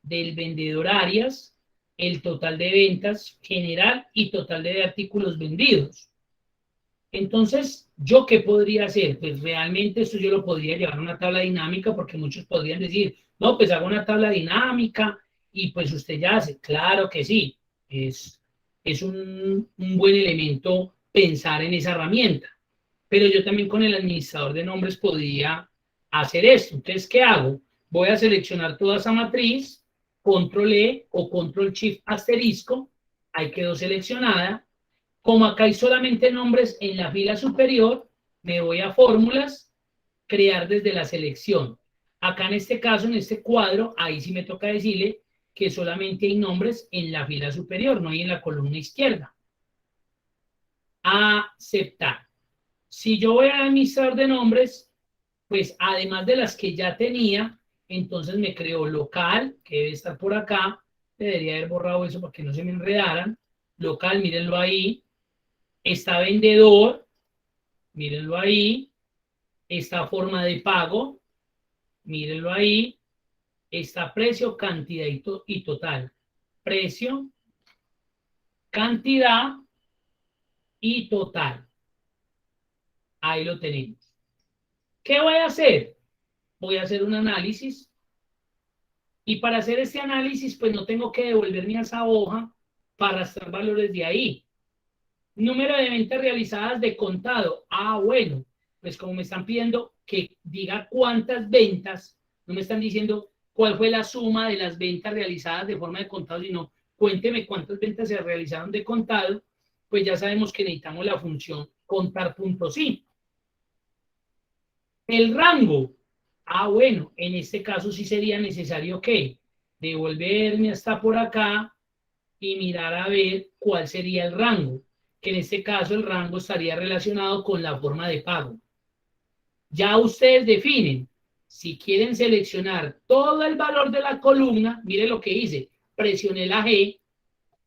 del vendedor áreas, el total de ventas general y total de artículos vendidos. Entonces, ¿yo qué podría hacer? Pues realmente esto yo lo podría llevar a una tabla dinámica porque muchos podrían decir, no, pues hago una tabla dinámica y pues usted ya hace. Claro que sí, es un buen elemento pensar en esa herramienta. Pero yo también con el administrador de nombres podría hacer esto. Entonces, ¿qué hago? Voy a seleccionar toda esa matriz, control E o control shift asterisco, ahí quedó seleccionada. Como acá hay solamente nombres en la fila superior, me voy a fórmulas, crear desde la selección. Acá en este caso, en este cuadro, ahí sí me toca decirle que solamente hay nombres en la fila superior, no hay en la columna izquierda. Aceptar. Si yo voy al administrador de nombres, pues además de las que ya tenía, entonces me creo local, que debe estar por acá. Debería haber borrado eso para que no se me enredaran. Local, mírenlo ahí. Está vendedor, mírenlo ahí. Está forma de pago, mírenlo ahí. Está precio, cantidad y total. Precio, cantidad y total. Ahí lo tenemos. ¿Qué voy a hacer? Voy a hacer un análisis. Y para hacer este análisis, pues no tengo que devolverme a esa hoja para arrastrar valores de ahí. Número de ventas realizadas de contado. Bueno, pues como me están pidiendo que diga cuántas ventas, no me están diciendo cuál fue la suma de las ventas realizadas de forma de contado, sino cuénteme cuántas ventas se realizaron de contado, pues ya sabemos que necesitamos la función contar.si. El rango. Bueno, en este caso sí sería necesario que devolverme hasta por acá y mirar a ver cuál sería el rango, que en este caso el rango estaría relacionado con la forma de pago. Ya ustedes definen, si quieren seleccionar todo el valor de la columna, mire lo que hice, presioné la G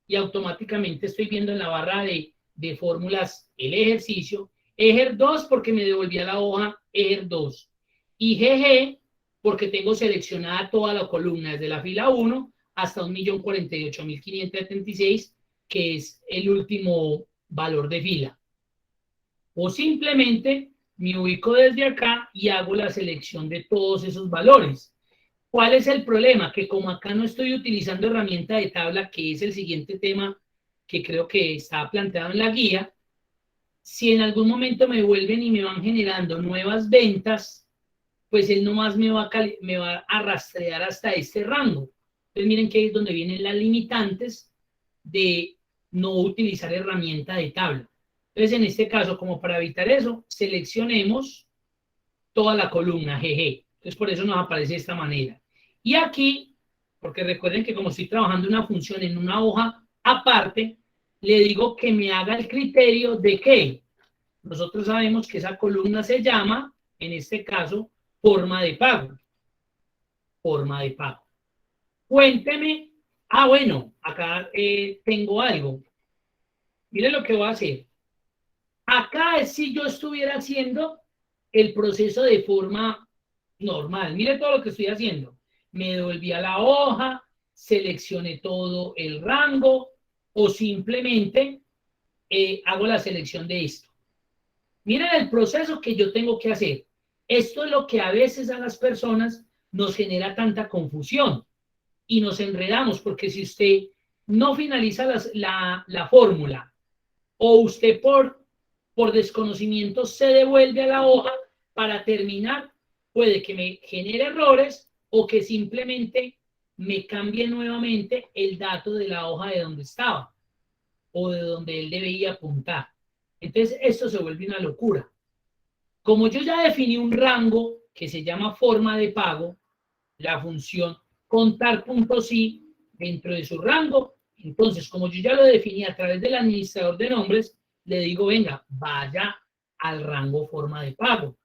y automáticamente estoy viendo en la barra de fórmulas el ejercicio, ejer 2 porque me devolvía la hoja ejer 2 y GG porque tengo seleccionada toda la columna desde la fila 1 hasta 1.048.576, que es el último valor de fila. O simplemente me ubico desde acá y hago la selección de todos esos valores. ¿Cuál es el problema? Que como acá no estoy utilizando herramienta de tabla, que es el siguiente tema que creo que está planteado en la guía, si en algún momento me vuelven y me van generando nuevas ventas, pues él nomás me va a rastrear hasta este rango. Entonces miren que ahí es donde vienen las limitantes de no utilizar herramienta de tabla. Entonces en este caso, como para evitar eso, seleccionemos toda la columna, GG. Entonces por eso nos aparece de esta manera. Y aquí, porque recuerden que como estoy trabajando una función en una hoja aparte, le digo que me haga el criterio de que nosotros sabemos que esa columna se llama, en este caso, forma de pago. Forma de pago. Cuénteme. Bueno, acá tengo algo. Mire lo que voy a hacer. Acá es si yo estuviera haciendo el proceso de forma normal. Mire todo lo que estoy haciendo. Me devolví a la hoja, seleccioné todo el rango o simplemente hago la selección de esto. Miren el proceso que yo tengo que hacer. Esto es lo que a veces a las personas nos genera tanta confusión y nos enredamos, porque si usted no finaliza la fórmula o usted por desconocimiento se devuelve a la hoja para terminar, puede que me genere errores o que simplemente me cambie nuevamente el dato de la hoja de donde estaba o de donde él debía apuntar. Entonces esto se vuelve una locura. Como yo ya definí un rango que se llama forma de pago, la función contar.si dentro de su rango, entonces como yo ya lo definí a través del administrador de nombres, le digo, venga, vaya al rango forma de pago.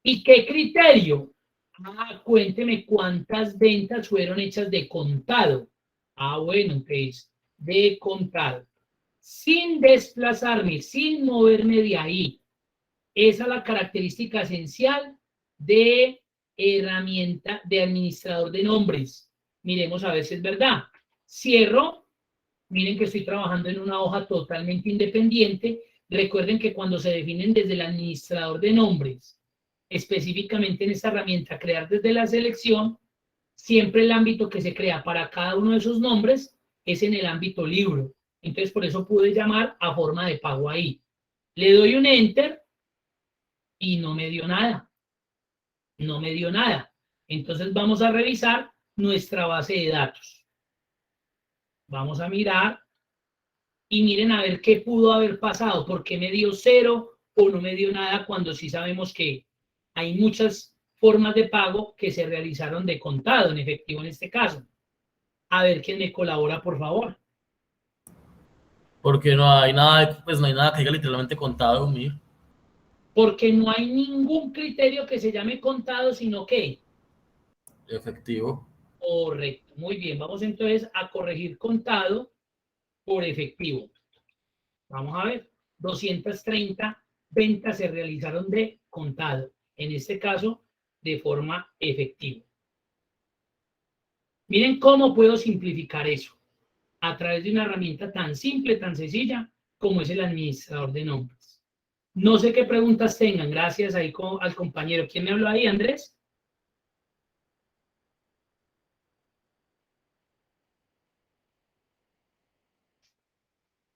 ¿Y qué criterio? Cuénteme cuántas ventas fueron hechas de contado. Bueno, entonces, de contado. Sin desplazarme, sin moverme de ahí. Esa es la característica esencial de herramienta de administrador de nombres. Miremos a ver si es verdad. Cierro. Miren que estoy trabajando en una hoja totalmente independiente. Recuerden que cuando se definen desde el administrador de nombres, específicamente en esta herramienta, crear desde la selección, siempre el ámbito que se crea para cada uno de esos nombres es en el ámbito libro. Entonces, por eso pude llamar a forma de pago ahí. Le doy un enter y no me dio nada. no me dio nada. Entonces vamos a revisar nuestra base de datos. Vamos a mirar y miren a ver qué pudo haber pasado, por qué me dio 0 o no me dio nada, cuando sí sabemos que hay muchas formas de pago que se realizaron de contado, en efectivo en este caso. A ver quién me colabora, por favor. Porque no hay nada, pues no hay nada que diga literalmente contado, Mir. Porque no hay ningún criterio que se llame contado, sino que Efectivo. correcto. Muy bien, vamos entonces a corregir contado por efectivo. Vamos a ver, 230 ventas se realizaron de contado, en este caso de forma efectiva. Miren cómo puedo simplificar eso a través de una herramienta tan simple, tan sencilla como es el administrador de nombres. No sé qué preguntas tengan, gracias ahí al compañero. ¿Quién me habló ahí, Andrés?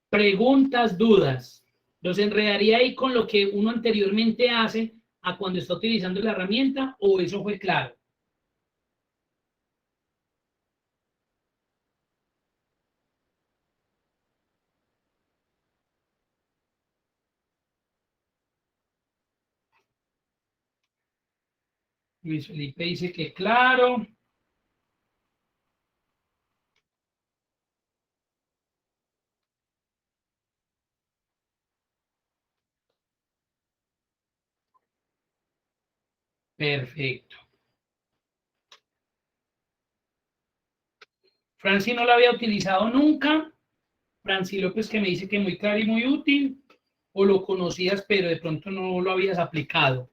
Preguntas, dudas. ¿Los enredaría ahí con lo que uno anteriormente hace a cuando está utilizando la herramienta, o eso fue claro? Luis Felipe dice que claro. Perfecto. Franci no la había utilizado nunca. Franci López, que me dice que muy claro y muy útil, o lo conocías pero de pronto no lo habías aplicado.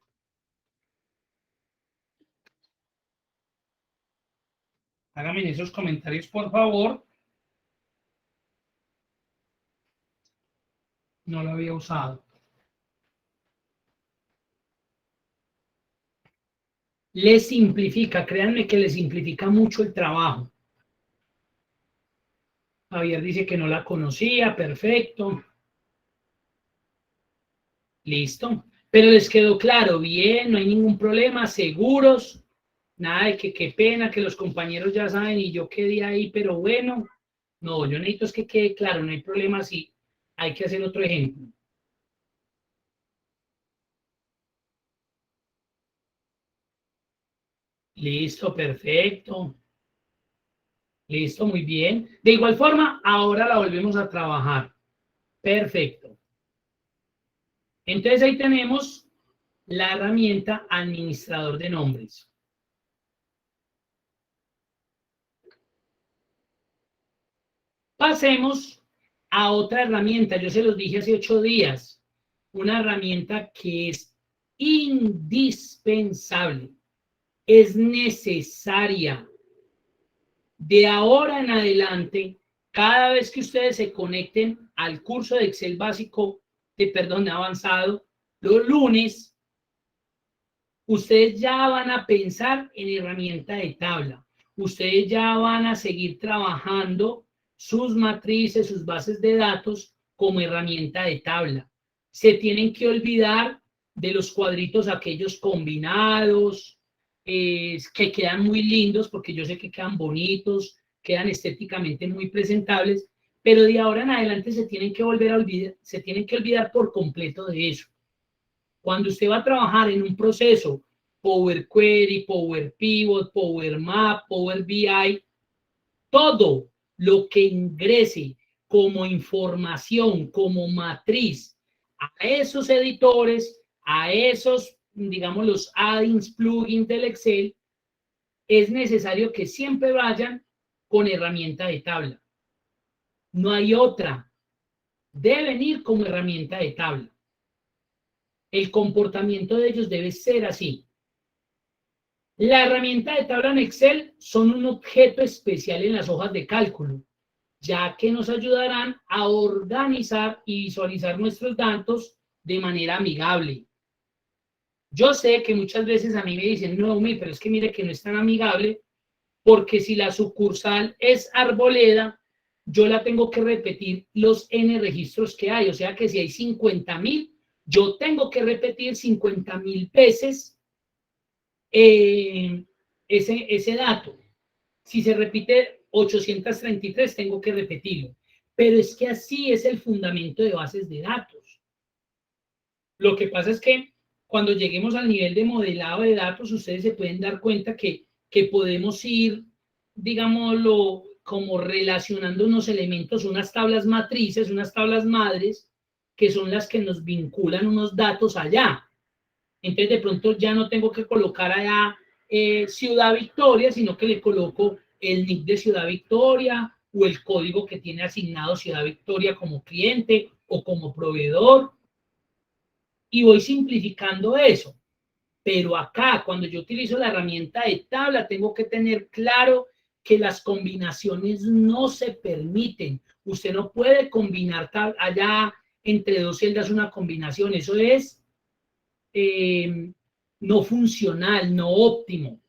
Háganme en esos comentarios, por favor. No lo había usado. Le simplifica, créanme que le simplifica mucho el trabajo. Javier dice que no la conocía, perfecto. Listo. Pero les quedó claro, bien, no hay ningún problema, seguros. Nada de que qué pena, que los compañeros ya saben y yo quedé ahí, pero bueno. No, yo necesito es que quede claro, no hay problema si hay que hacer otro ejemplo. Listo, perfecto. Listo, muy bien. De igual forma, ahora la volvemos a trabajar. Perfecto. Entonces ahí tenemos la herramienta administrador de nombres. Pasemos a otra herramienta. Yo se los dije hace 8 días. Una herramienta que es indispensable. Es necesaria. De ahora en adelante, cada vez que ustedes se conecten al curso de Excel básico, de avanzado, los lunes, ustedes ya van a pensar en herramienta de tabla. Ustedes ya van a seguir trabajando sus matrices, sus bases de datos como herramienta de tabla. Se tienen que olvidar de los cuadritos aquellos combinados, que quedan muy lindos, porque yo sé que quedan bonitos, quedan estéticamente muy presentables, pero de ahora en adelante se tienen que olvidar por completo de eso. Cuando usted va a trabajar en un proceso Power Query, Power Pivot, Power Map, Power BI, todo lo que ingrese como información, como matriz a esos editores, a esos, digamos, los add-ins, plugins del Excel, es necesario que siempre vayan con herramienta de tabla. No hay otra. Deben ir como herramienta de tabla. El comportamiento de ellos debe ser así. La herramienta de tabla en Excel son un objeto especial en las hojas de cálculo, ya que nos ayudarán a organizar y visualizar nuestros datos de manera amigable. Yo sé que muchas veces a mí me dicen, no, pero es que mire que no es tan amigable, porque si la sucursal es Arboleda, yo la tengo que repetir los N registros que hay, o sea que si hay 50,000, yo tengo que repetir 50,000 veces ese dato. Si se repite 833, tengo que repetirlo. Pero es que así es el fundamento de bases de datos. Lo que pasa es que cuando lleguemos al nivel de modelado de datos, ustedes se pueden dar cuenta que podemos ir, digámoslo, como relacionando unos elementos, unas tablas matrices, unas tablas madres, que son las que nos vinculan unos datos allá. Entonces, de pronto ya no tengo que colocar allá Ciudad Victoria, sino que le coloco el nick de Ciudad Victoria o el código que tiene asignado Ciudad Victoria como cliente o como proveedor. Y voy simplificando eso. Pero acá, cuando yo utilizo la herramienta de tabla, tengo que tener claro que las combinaciones no se permiten. Usted no puede combinar allá entre dos celdas una combinación. Eso es no funcional, no óptimo.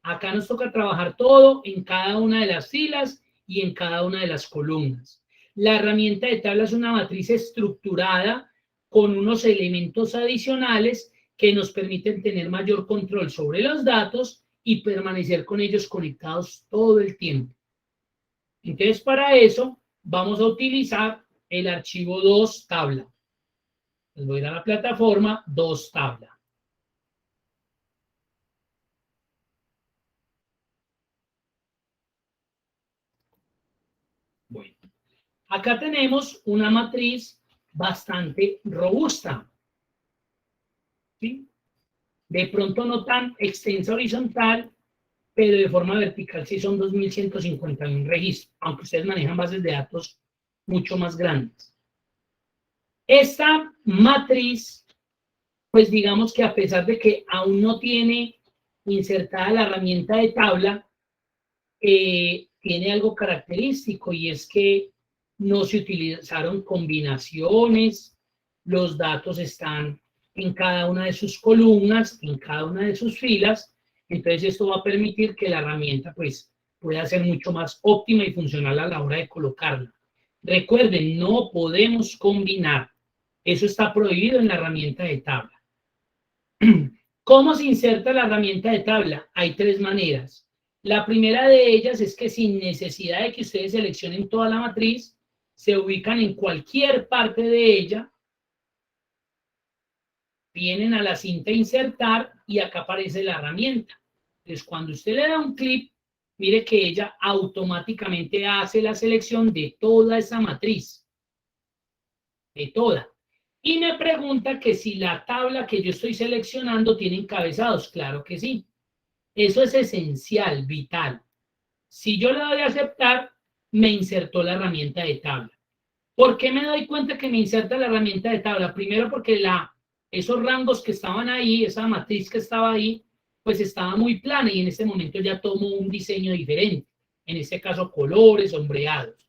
Acá nos toca trabajar todo en cada una de las filas y en cada una de las columnas. La herramienta de tabla es una matriz estructurada con unos elementos adicionales que nos permiten tener mayor control sobre los datos y permanecer con ellos conectados todo el tiempo. Entonces, para eso vamos a utilizar el archivo 2 tabla. Les voy a ir a la plataforma 2 tabla. Bueno, acá tenemos una matriz bastante robusta, ¿sí? De pronto no tan extensa horizontal, pero de forma vertical sí son 2.151 registros, aunque ustedes manejan bases de datos mucho más grandes. Esta matriz, pues digamos que a pesar de que aún no tiene insertada la herramienta de tabla, tiene algo característico y es que no se utilizaron combinaciones, los datos están en cada una de sus columnas, en cada una de sus filas, entonces esto va a permitir que la herramienta pues pueda ser mucho más óptima y funcional a la hora de colocarla. Recuerden, no podemos combinar, eso está prohibido en la herramienta de tabla. ¿Cómo se inserta la herramienta de tabla? Hay 3 maneras. La primera de ellas es que sin necesidad de que ustedes seleccionen toda la matriz, se ubican en cualquier parte de ella, vienen a la cinta insertar y acá aparece la herramienta. Entonces, cuando usted le da un clic, mire que ella automáticamente hace la selección de toda esa matriz. De toda. Y me pregunta que si la tabla que yo estoy seleccionando tiene encabezados. Claro que sí. Eso es esencial, vital. Si yo le doy a aceptar, me insertó la herramienta de tabla. ¿Por qué me doy cuenta que me inserta la herramienta de tabla? Primero porque esos rangos que estaban ahí, esa matriz que estaba ahí, pues estaba muy plana y en este momento ya tomó un diseño diferente. En este caso, colores, sombreados.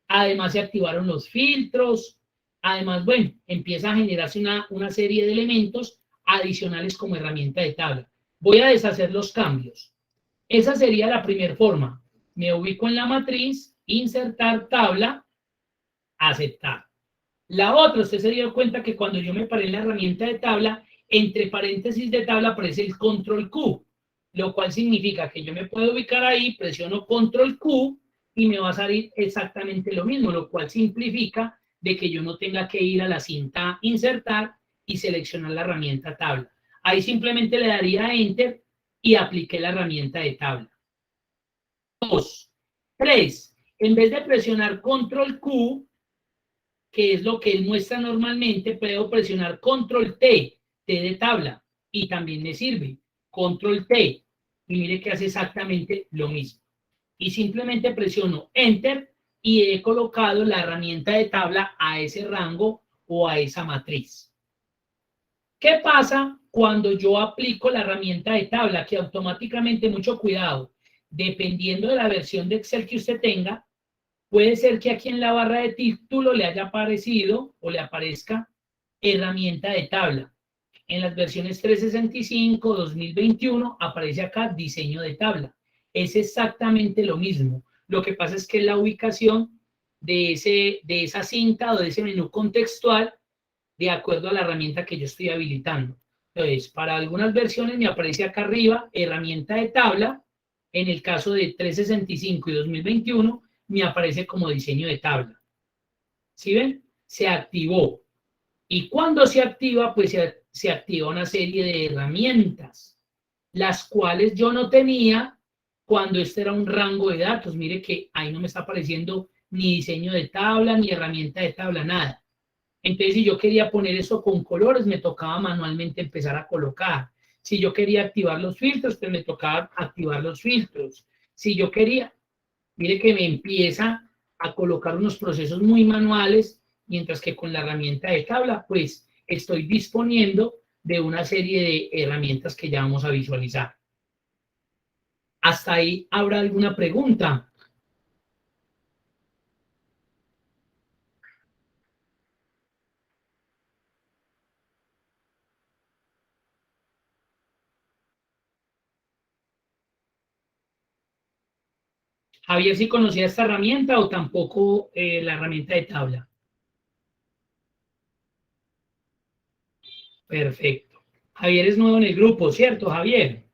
Además, se activaron los filtros. Además, bueno, empieza a generarse una serie de elementos adicionales como herramienta de tabla. Voy a deshacer los cambios. Esa sería la primera forma. Me ubico en la matriz, insertar tabla, aceptar. La otra, usted se dio cuenta que cuando yo me paré en la herramienta de tabla, entre paréntesis de tabla aparece el control Q, lo cual significa que yo me puedo ubicar ahí, presiono control Q y me va a salir exactamente lo mismo, lo cual simplifica de que yo no tenga que ir a la cinta insertar y seleccionar la herramienta tabla. Ahí simplemente le daría enter y apliqué la herramienta de tabla. 2. 3. En vez de presionar control Q, que es lo que él muestra normalmente, puedo presionar control T, T de tabla, y también me sirve. Control T, y mire que hace exactamente lo mismo. Y simplemente presiono enter y he colocado la herramienta de tabla a ese rango o a esa matriz. ¿Qué pasa cuando yo aplico la herramienta de tabla? Que automáticamente, mucho cuidado, dependiendo de la versión de Excel que usted tenga, puede ser que aquí en la barra de título le haya aparecido o le aparezca herramienta de tabla. En las versiones 365, 2021, aparece acá diseño de tabla. Es exactamente lo mismo. Lo que pasa es que la ubicación de esa cinta o de ese menú contextual de acuerdo a la herramienta que yo estoy habilitando. Entonces, para algunas versiones me aparece acá arriba herramienta de tabla. En el caso de 365 y 2021 me aparece como diseño de tabla. ¿Sí ven? Se activó. Y cuando se activa, pues se activa una serie de herramientas, las cuales yo no tenía cuando este era un rango de datos. Mire que ahí no me está apareciendo ni diseño de tabla, ni herramienta de tabla, nada. Entonces, si yo quería poner eso con colores, me tocaba manualmente empezar a colocar. Si yo quería activar los filtros, pues me tocaba activar los filtros. Si yo quería, mire que me empieza a colocar unos procesos muy manuales, mientras que con la herramienta de tabla, pues estoy disponiendo de una serie de herramientas que ya vamos a visualizar. ¿Hasta ahí habrá alguna pregunta? Javier, ¿sí conocía esta herramienta o tampoco la herramienta de tabla? Perfecto. Javier es nuevo en el grupo, ¿cierto, Javier?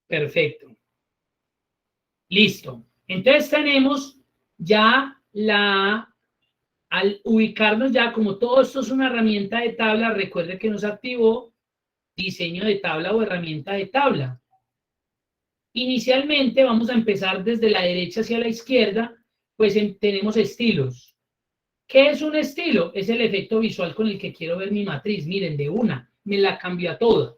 Perfecto. Listo. Entonces tenemos ya al ubicarnos ya, como todo esto es una herramienta de tabla, recuerde que nos activó diseño de tabla o herramienta de tabla. Inicialmente vamos a empezar desde la derecha hacia la izquierda, pues tenemos estilos. ¿Qué es un estilo? Es el efecto visual con el que quiero ver mi matriz. Miren, de una, me la cambia toda.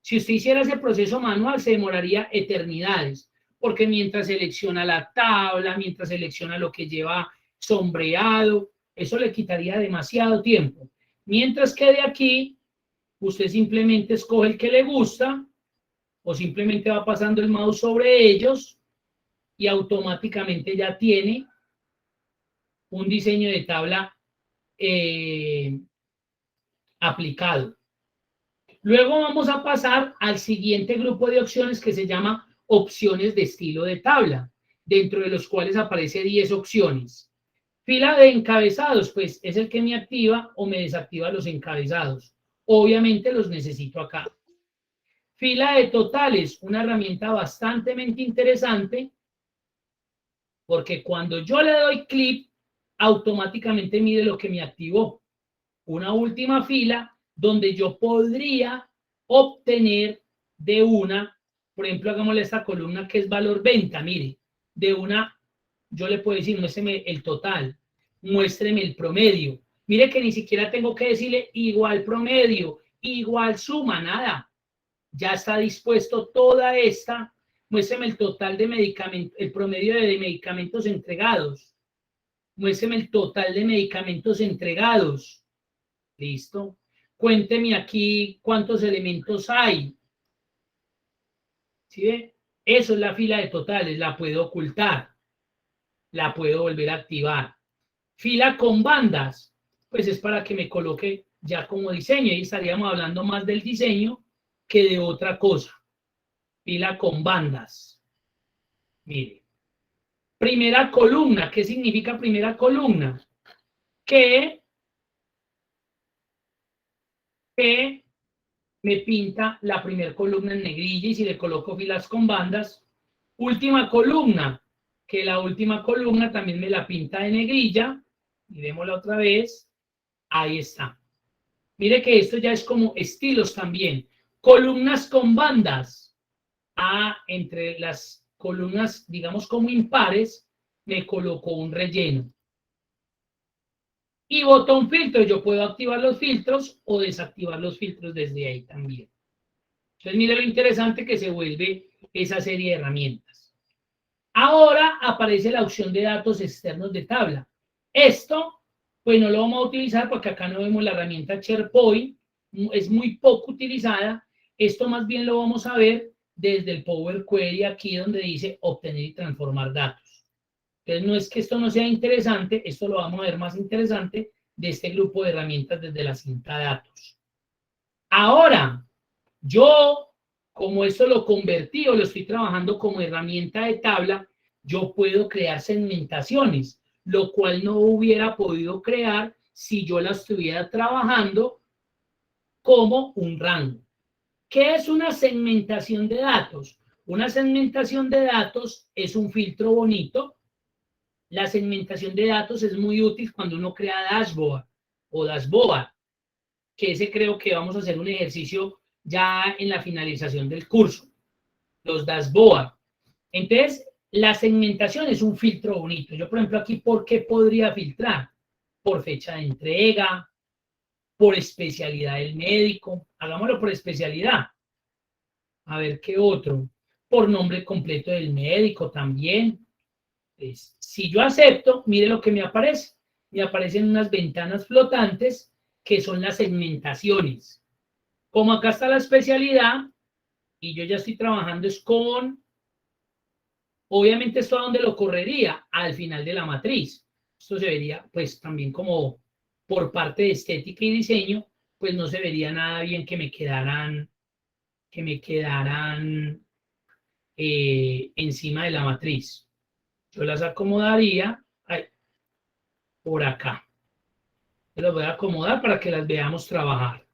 Si usted hiciera ese proceso manual, se demoraría eternidades, porque mientras selecciona la tabla, mientras selecciona lo que lleva sombreado, eso le quitaría demasiado tiempo. Mientras que de aquí, usted simplemente escoge el que le gusta, o simplemente va pasando el mouse sobre ellos, y automáticamente ya tiene un diseño de tabla aplicado. Luego vamos a pasar al siguiente grupo de opciones que se llama opciones de estilo de tabla, dentro de los cuales aparece 10 opciones. Fila de encabezados, pues es el que me activa o me desactiva los encabezados. Obviamente los necesito acá. Fila de totales, una herramienta bastante interesante, porque cuando yo le doy clic, automáticamente mide lo que me activó. Una última fila donde yo podría obtener de una, por ejemplo, hagámosle esta columna que es valor venta, mire, de una, yo le puedo decir, muéstreme el total, muéstreme el promedio. Mire que ni siquiera tengo que decirle igual promedio, igual suma, nada. Ya está dispuesto toda esta, muéstreme el total de medicamentos, el promedio de medicamentos entregados. Muéstreme el total de medicamentos entregados. Listo. Cuénteme aquí cuántos elementos hay. ¿Sí ve? Eso es la fila de totales. La puedo ocultar. La puedo volver a activar. Fila con bandas. Pues es para que me coloque ya como diseño. Y estaríamos hablando más del diseño que de otra cosa. Fila con bandas. Mire. Primera columna. ¿Qué significa primera columna? Que me pinta la primera columna en negrilla, y si le coloco filas con bandas, última columna, que la última columna también me la pinta de negrilla, y vémosla otra vez, ahí está. Mire que esto ya es como estilos también. Columnas con bandas. Entre las columnas, digamos como impares, me coloco un relleno. Y botón filtro, yo puedo activar los filtros o desactivar los filtros desde ahí también. Entonces, mire lo interesante que se vuelve esa serie de herramientas. Ahora aparece la opción de datos externos de tabla. Esto, pues no lo vamos a utilizar porque acá no vemos la herramienta SharePoint, es muy poco utilizada. Esto más bien lo vamos a ver desde el Power Query, aquí donde dice obtener y transformar datos. Entonces, no es que esto no sea interesante, esto lo vamos a ver más interesante de este grupo de herramientas desde la cinta datos. Ahora, yo Como esto lo convertí o lo estoy trabajando como herramienta de tabla, yo puedo crear segmentaciones, lo cual no hubiera podido crear si yo la estuviera trabajando como un rango. ¿Qué es una segmentación de datos? Una segmentación de datos es un filtro bonito. La segmentación de datos es muy útil cuando uno crea dashboard o dashboard, que ese creo que vamos a hacer un ejercicio ya en la finalización del curso, los dashboard. Entonces, la segmentación es un filtro bonito. Yo, por ejemplo, aquí, ¿por qué podría filtrar? Por fecha de entrega, por especialidad del médico. Hagámoslo por especialidad. A ver qué otro. Por nombre completo del médico también. Pues, si yo acepto, mire lo que me aparece. Me aparecen unas ventanas flotantes que son las segmentaciones. Como acá está la especialidad y yo ya estoy trabajando es con, obviamente esto a dónde lo correría, al final de la matriz. Esto se vería pues también como por parte de estética y diseño, pues no se vería nada bien que me quedaran encima de la matriz. Yo las acomodaría ay, por acá. Yo las voy a acomodar para que las veamos trabajar.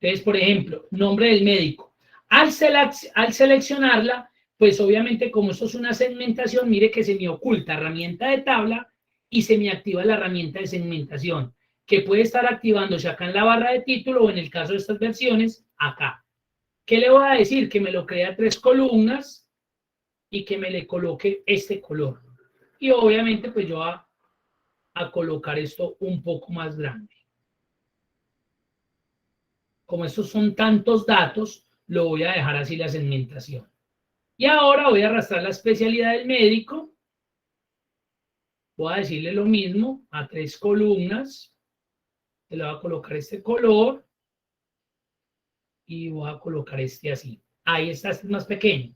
Entonces, por ejemplo, nombre del médico. Al seleccionarla, pues obviamente como esto es una segmentación, mire que se me oculta herramienta de tabla y se me activa la herramienta de segmentación, que puede estar activándose acá en la barra de título o en el caso de estas versiones, acá. ¿Qué le voy a decir? Que me lo crea 3 columnas y que me le coloque este color. Y obviamente pues yo voy a colocar esto un poco más grande. Como estos son tantos datos, lo voy a dejar así la segmentación. Y ahora voy a arrastrar la especialidad del médico. Voy a decirle lo mismo a 3 columnas. Le voy a colocar este color y voy a colocar este así. Ahí está, este es más pequeño.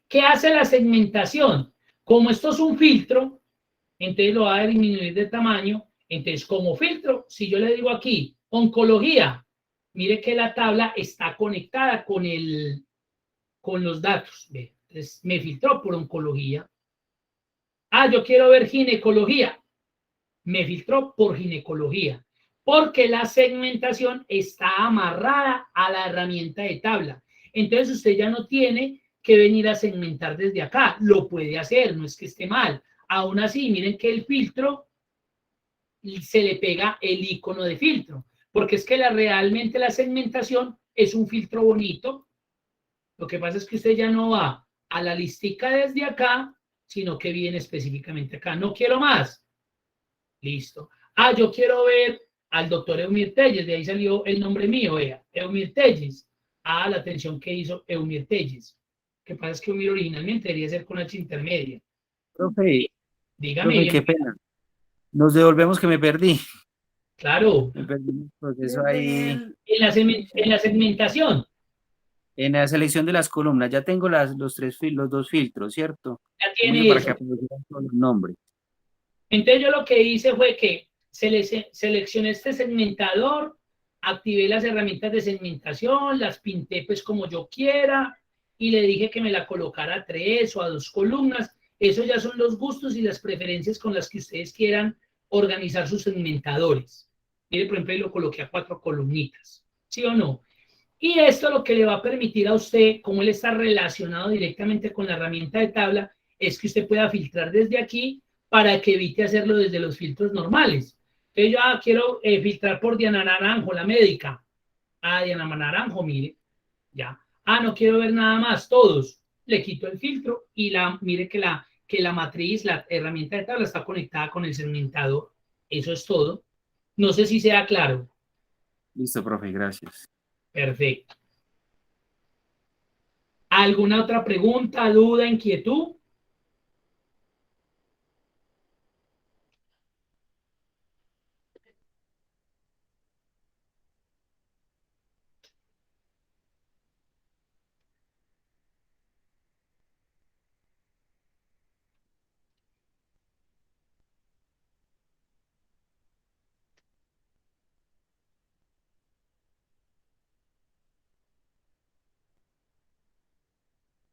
¿Qué hace la segmentación? Como esto es un filtro, entonces lo va a disminuir de tamaño. Entonces, como filtro, si yo le digo aquí, oncología, mire que la tabla está conectada con los datos. ¿Ve? Entonces, me filtró por oncología. Ah, yo quiero ver ginecología. Me filtró por ginecología. Porque la segmentación está amarrada a la herramienta de tabla. Entonces, usted ya no tiene que venir a segmentar desde acá. Lo puede hacer, no es que esté mal. Aún así, miren que el filtro se le pega el icono de filtro. Porque es que realmente la segmentación es un filtro bonito. Lo que pasa es que usted ya no va a la listica desde acá, sino que viene específicamente acá. No quiero más. Listo. Ah, yo quiero ver al doctor Eumir Telles, de ahí salió el nombre mío, vea, Eumir Telles. Ah, la atención que hizo Eumir Telles. Lo que pasa es que Eumir originalmente debería ser con H intermedia. Profe, Dígame profe, bien. qué pena. Nos devolvemos que me perdí. Claro, Me perdí en el proceso ahí en la segmentación, en la selección de las columnas. Ya tengo los dos filtros, ¿cierto? ya ¿Cómo hizo tiene para eso. que aparecieran todos los nombres? Entonces yo lo que hice fue que seleccioné este segmentador, activé las herramientas de segmentación, las pinté pues como yo quiera y le dije que me la colocara a 3 o a 2 columnas. Eso ya son los gustos y las preferencias con las que ustedes quieran organizar sus segmentadores. Mire, por ejemplo, lo coloqué a 4 columnitas, ¿sí o no? Y esto lo que le va a permitir a usted, como él está relacionado directamente con la herramienta de tabla, es que usted pueda filtrar desde aquí para que evite hacerlo desde los filtros normales. Entonces yo quiero filtrar por Diana Naranjo, la médica. Ah, Diana Naranjo, mire, ya. Ah, no quiero ver nada más, todos. Le quito el filtro y mire que la matriz, la herramienta de tabla está conectada con el segmentador. Eso es todo. No sé si sea claro. Listo, profe, gracias. Perfecto. ¿Alguna otra pregunta, duda, inquietud?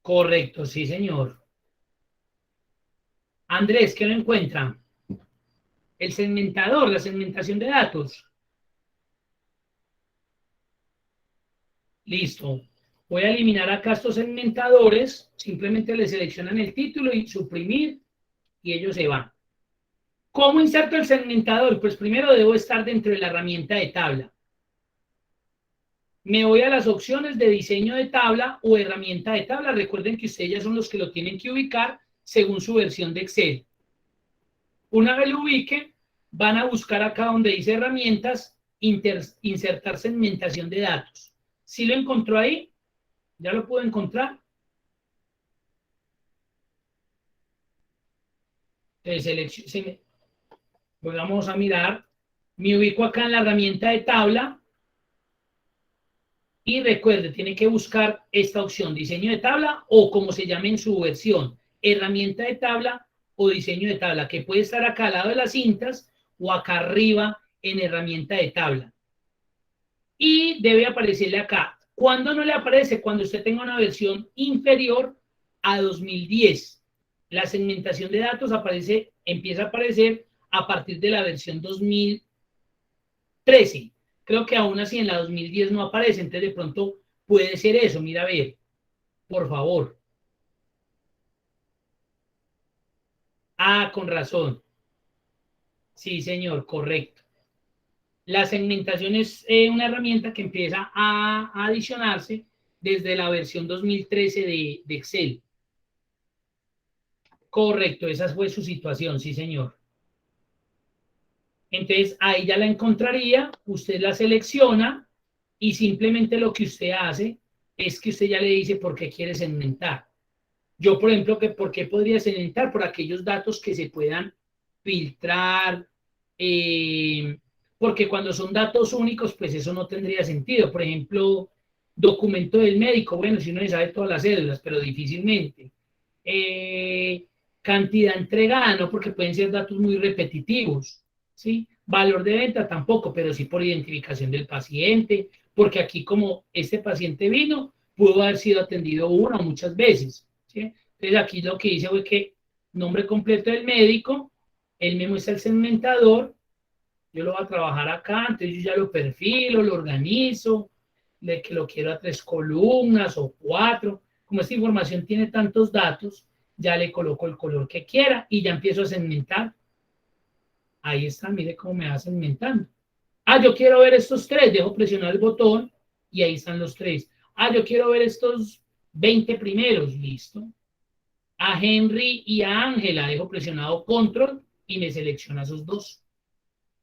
Correcto, sí, señor. Andrés, ¿qué no encuentra? El segmentador, la segmentación de datos. Listo. Voy a eliminar acá estos segmentadores. Simplemente le seleccionan el título y suprimir y ellos se van. ¿Cómo inserto el segmentador? Pues primero debo estar dentro de la herramienta de tabla. Me voy a las opciones de diseño de tabla o herramienta de tabla. Recuerden que ustedes ya son los que lo tienen que ubicar según su versión de Excel. Una vez lo ubiquen, van a buscar acá donde dice herramientas, insertar segmentación de datos. ¿Sí lo encontró ahí? ¿Ya lo puedo encontrar? Entonces, pues vamos a mirar. Me ubico acá en la herramienta de tabla. Y recuerde, tiene que buscar esta opción, diseño de tabla o como se llame en su versión, herramienta de tabla o diseño de tabla, que puede estar acá al lado de las cintas o acá arriba en herramienta de tabla. Y debe aparecerle acá. ¿Cuándo no le aparece? Cuando usted tenga una versión inferior a 2010. La segmentación de datos empieza a aparecer a partir de la versión 2013. Creo que aún así en la 2010 no aparece, entonces de pronto puede ser eso. Mira, a ver, por favor. Ah, con razón. Sí, señor, correcto. La segmentación es una herramienta que empieza a adicionarse desde la versión 2013 de Excel. Correcto, esa fue su situación, sí, señor. Entonces, ahí ya la encontraría, usted la selecciona y simplemente lo que usted hace es que usted ya le dice por qué quiere segmentar. Yo, por ejemplo, ¿por qué podría segmentar? Por aquellos datos que se puedan filtrar, porque cuando son datos únicos, pues eso no tendría sentido. Por ejemplo, documento del médico, bueno, si uno le sabe todas las cédulas, pero difícilmente. Cantidad entregada, no, porque pueden ser datos muy repetitivos, ¿sí? Valor de venta tampoco, pero sí por identificación del paciente, porque aquí como este paciente vino, pudo haber sido atendido una o muchas veces, ¿sí? Entonces aquí lo que hice fue que nombre completo del médico, él me muestra el segmentador, yo lo voy a trabajar acá, entonces yo ya lo perfilo, lo organizo, que lo quiero a 3 columnas o 4, como esta información tiene tantos datos, ya le coloco el color que quiera y ya empiezo a segmentar. Ahí está, mire cómo me va segmentando. Ah, yo quiero ver estos 3, dejo presionar el botón y ahí están los 3. Ah, yo quiero ver estos 20 primeros, listo. A Henry y a Ángela dejo presionado control y me selecciona esos 2.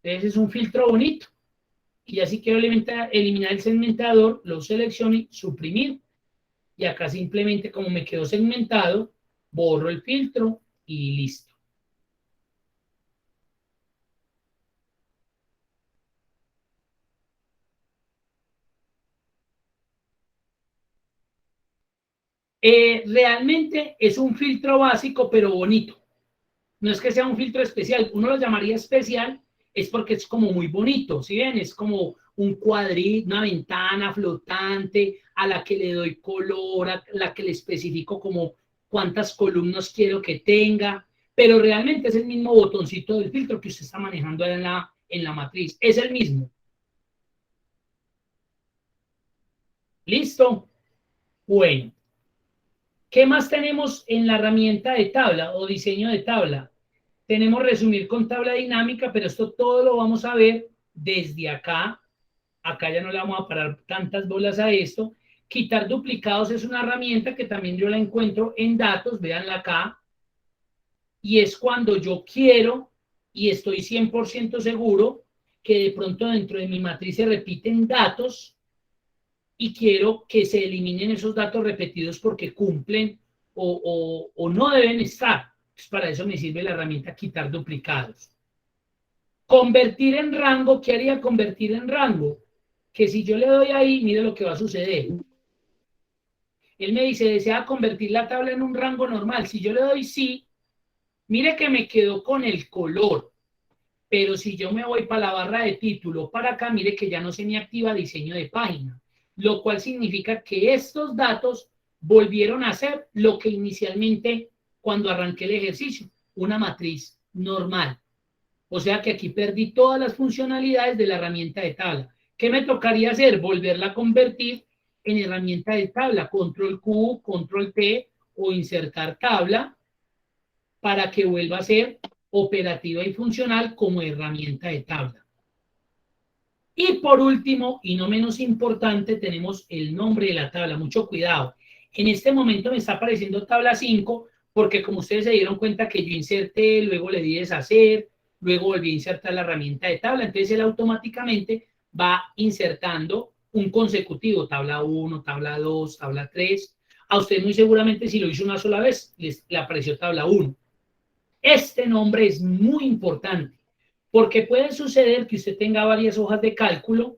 Entonces es un filtro bonito. Y así quiero eliminar el segmentador, lo selecciono y suprimir. Y acá simplemente como me quedó segmentado, borro el filtro y listo. Realmente es un filtro básico, pero bonito. No es que sea un filtro especial, uno lo llamaría especial, es porque es como muy bonito, ¿sí ven? Es como un cuadrito, una ventana flotante a la que le doy color, a la que le especifico como cuántas columnas quiero que tenga, pero realmente es el mismo botoncito del filtro que usted está manejando en la matriz, es el mismo. ¿Listo? Bueno. ¿Qué más tenemos en la herramienta de tabla o diseño de tabla? Tenemos resumir con tabla dinámica, pero esto todo lo vamos a ver desde acá. Acá ya no le vamos a parar tantas bolas a esto. Quitar duplicados es una herramienta que también yo la encuentro en datos, véanla acá. Y es cuando yo quiero y estoy 100% seguro que de pronto dentro de mi matriz se repiten datos y quiero que se eliminen esos datos repetidos porque cumplen o no deben estar. Pues para eso me sirve la herramienta quitar duplicados. Convertir en rango, ¿qué haría convertir en rango? Que si yo le doy ahí, mire lo que va a suceder. Él me dice, desea convertir la tabla en un rango normal. Si yo le doy sí, mire que me quedó con el color. Pero si yo me voy para la barra de título, para acá, mire que ya no se me activa diseño de página, lo cual significa que estos datos volvieron a hacer lo que inicialmente cuando arranqué el ejercicio, una matriz normal. O sea que aquí perdí todas las funcionalidades de la herramienta de tabla. ¿Qué me tocaría hacer? Volverla a convertir en herramienta de tabla, control Q, control T o insertar tabla para que vuelva a ser operativa y funcional como herramienta de tabla. Y por último, y no menos importante, tenemos el nombre de la tabla. Mucho cuidado. En este momento me está apareciendo tabla 5 porque como ustedes se dieron cuenta que yo inserté, luego le di deshacer, luego volví a insertar la herramienta de tabla, entonces él automáticamente va insertando un consecutivo, tabla 1, tabla 2, tabla 3. A usted muy seguramente si lo hizo una sola vez, le apareció tabla 1. Este nombre es muy importante porque puede suceder que usted tenga varias hojas de cálculo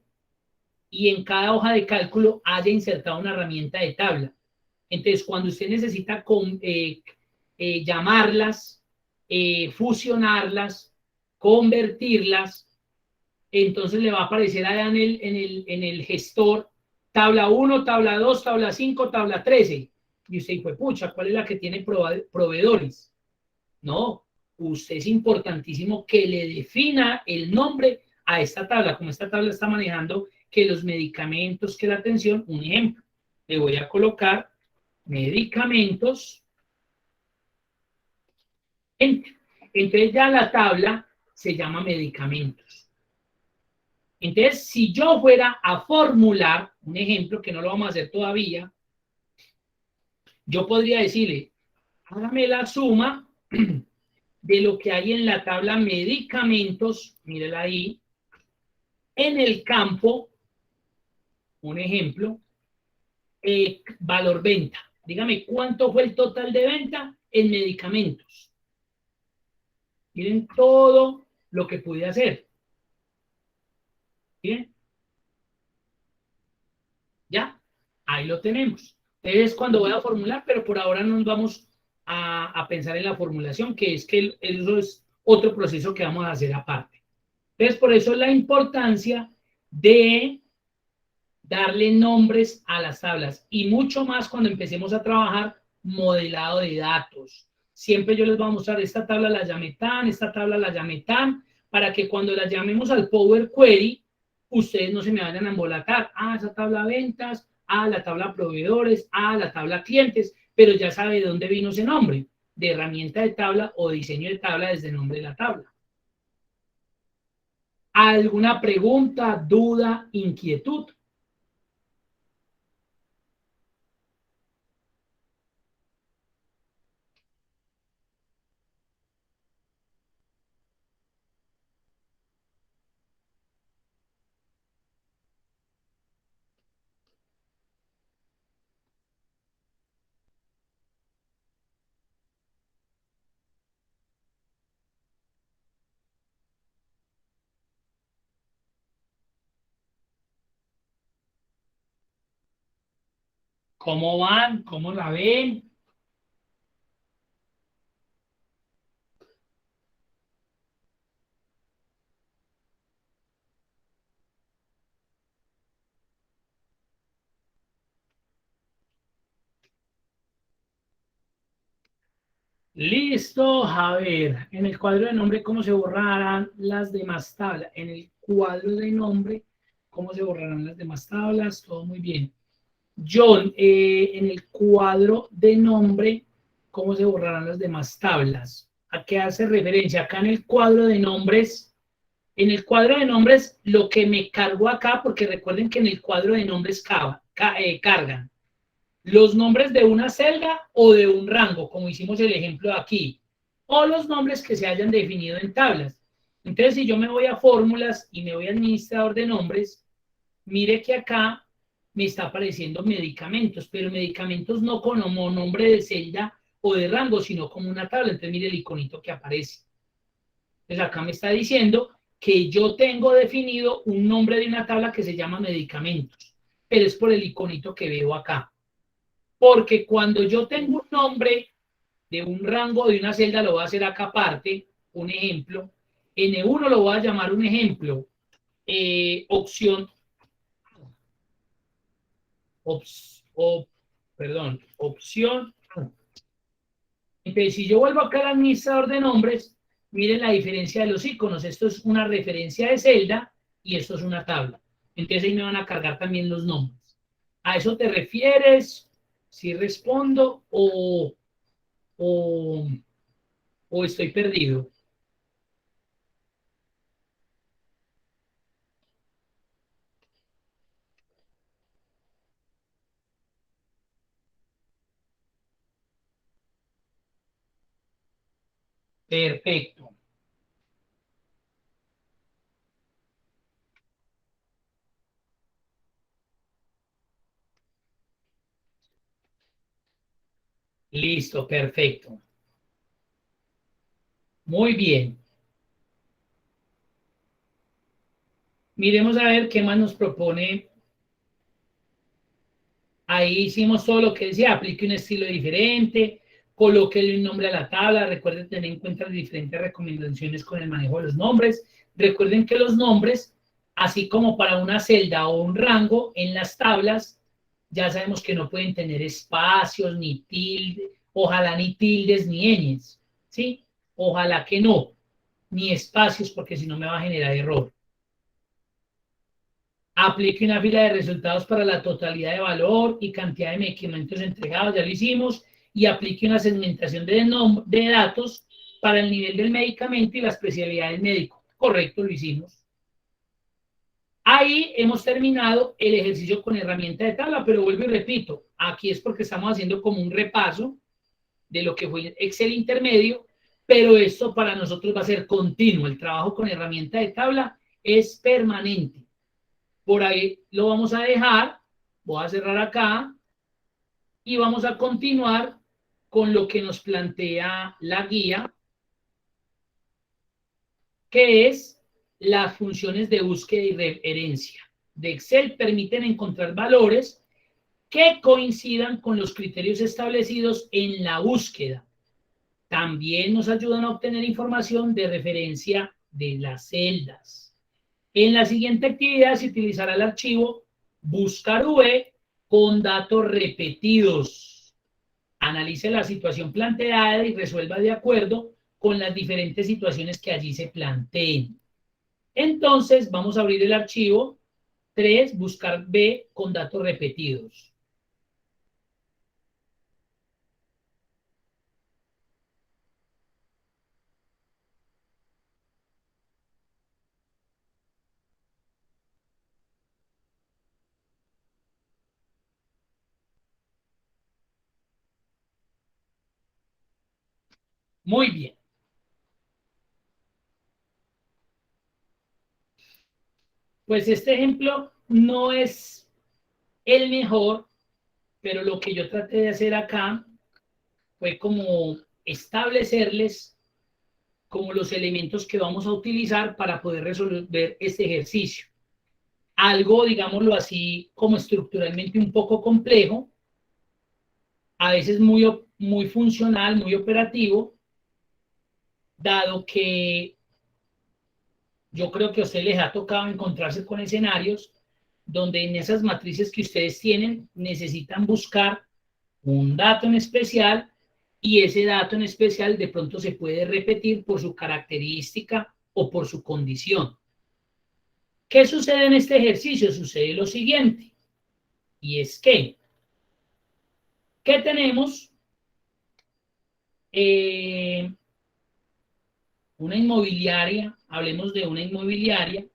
y en cada hoja de cálculo haya insertado una herramienta de tabla. Entonces, cuando usted necesita llamarlas, fusionarlas, convertirlas, entonces le va a aparecer allá en el gestor tabla 1, tabla 2, tabla 5, tabla 13. Y usted dice, pucha, ¿cuál es la que tiene proveedores? No, usted es importantísimo que le defina el nombre a esta tabla. Como esta tabla está manejando que los medicamentos, que la atención, un ejemplo, le voy a colocar medicamentos. Entonces ya la tabla se llama medicamentos. Entonces, si yo fuera a formular, un ejemplo que no lo vamos a hacer todavía, yo podría decirle, hágame la suma de lo que hay en la tabla medicamentos, mírela ahí, en el campo, un ejemplo, valor venta. Dígame, ¿cuánto fue el total de venta en medicamentos? Miren todo lo que pude hacer. ¿Bien? ¿Ya? Ahí lo tenemos. Es cuando voy a formular, pero por ahora no nos vamos a pensar en la formulación, que es que eso es otro proceso que vamos a hacer aparte. Entonces, por eso la importancia de darle nombres a las tablas y mucho más cuando empecemos a trabajar modelado de datos. Siempre yo les voy a mostrar esta tabla la llamé tan, esta tabla la llamé tan, para que cuando la llamemos al Power Query, ustedes no se me vayan a embolatar. Ah, esa tabla ventas, ah, la tabla proveedores, ah, la tabla clientes, pero ya sabe de dónde vino ese nombre, de herramienta de tabla o diseño de tabla desde el nombre de la tabla. ¿Alguna pregunta, duda, inquietud? ¿Cómo van? ¿Cómo la ven? Listo, a ver, en el cuadro de nombre, ¿cómo se borrarán las demás tablas? En el cuadro de nombre, ¿cómo se borrarán las demás tablas? Todo muy bien. John, en el cuadro de nombre, ¿cómo se borrarán las demás tablas? ¿A qué hace referencia? Acá en el cuadro de nombres, lo que me cargo acá, porque recuerden que en el cuadro de nombres cargan los nombres de una celda o de un rango, como hicimos el ejemplo de aquí, o los nombres que se hayan definido en tablas. Entonces, si yo me voy a fórmulas y me voy a administrador de nombres, mire que acá me está apareciendo medicamentos, pero medicamentos no como nombre de celda o de rango, sino como una tabla. Entonces, mire el iconito que aparece. Entonces, acá me está diciendo que yo tengo definido un nombre de una tabla que se llama medicamentos, pero es por el iconito que veo acá. Porque cuando yo tengo un nombre de un rango de una celda, lo voy a hacer acá aparte, un ejemplo. N1 lo voy a llamar un ejemplo. Opción perdón, opción A. Entonces, si yo vuelvo acá al administrador de nombres, miren la diferencia de los iconos. Esto es una referencia de celda y esto es una tabla. Entonces ahí me van a cargar también los nombres. ¿A eso te refieres? ¿Si respondo o estoy perdido? Perfecto. Listo, perfecto. Muy bien. Miremos a ver qué más nos propone. Ahí hicimos todo lo que decía, aplique un estilo diferente, colóquele un nombre a la tabla, recuerden tener en cuenta las diferentes recomendaciones con el manejo de los nombres. Recuerden que los nombres, así como para una celda o un rango en las tablas, ya sabemos que no pueden tener espacios, ni tildes, ojalá ni tildes ni ñes, ¿sí? Ojalá que no, ni espacios, porque si no me va a generar error. Aplique una fila de resultados para la totalidad de valor y cantidad de medicamentos entregados, ya lo hicimos, y aplique una segmentación de datos para el nivel del medicamento y la especialidad del médico. Correcto, lo hicimos. Ahí hemos terminado el ejercicio con herramienta de tabla, pero vuelvo y repito, aquí es porque estamos haciendo como un repaso de lo que fue Excel intermedio, pero esto para nosotros va a ser continuo. El trabajo con herramienta de tabla es permanente. Por ahí lo vamos a dejar, voy a cerrar acá y vamos a continuar con lo que nos plantea la guía, que es las funciones de búsqueda y referencia de Excel. Permiten encontrar valores que coincidan con los criterios establecidos en la búsqueda. También nos ayudan a obtener información de referencia de las celdas. En la siguiente actividad se utilizará el archivo buscar UE con datos repetidos. Analice la situación planteada y resuelva de acuerdo con las diferentes situaciones que allí se planteen. Entonces, vamos a abrir el archivo 3, buscar B con datos repetidos. Muy bien. Pues este ejemplo no es el mejor, pero lo que yo traté de hacer acá fue como establecerles como los elementos que vamos a utilizar para poder resolver este ejercicio. Algo, digámoslo así, como estructuralmente un poco complejo, a veces muy funcional, muy operativo, dado que yo creo que a ustedes les ha tocado encontrarse con escenarios donde en esas matrices que ustedes tienen necesitan buscar un dato en especial y ese dato en especial de pronto se puede repetir por su característica o por su condición. ¿Qué sucede en este ejercicio? Sucede lo siguiente, y es que tenemos una inmobiliaria, hablemos de una inmobiliaria,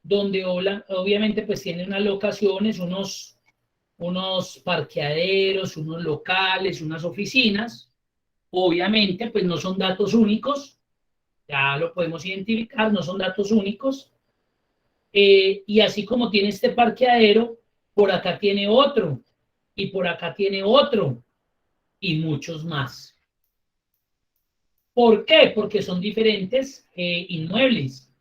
donde obviamente pues tiene unas locaciones, unos parqueaderos, unos locales, unas oficinas. Obviamente pues no son datos únicos, ya lo podemos identificar, no son datos únicos. Y así como tiene este parqueadero, por acá tiene otro, y por acá tiene otro, y muchos más. ¿Por qué? Porque son diferentes inmuebles.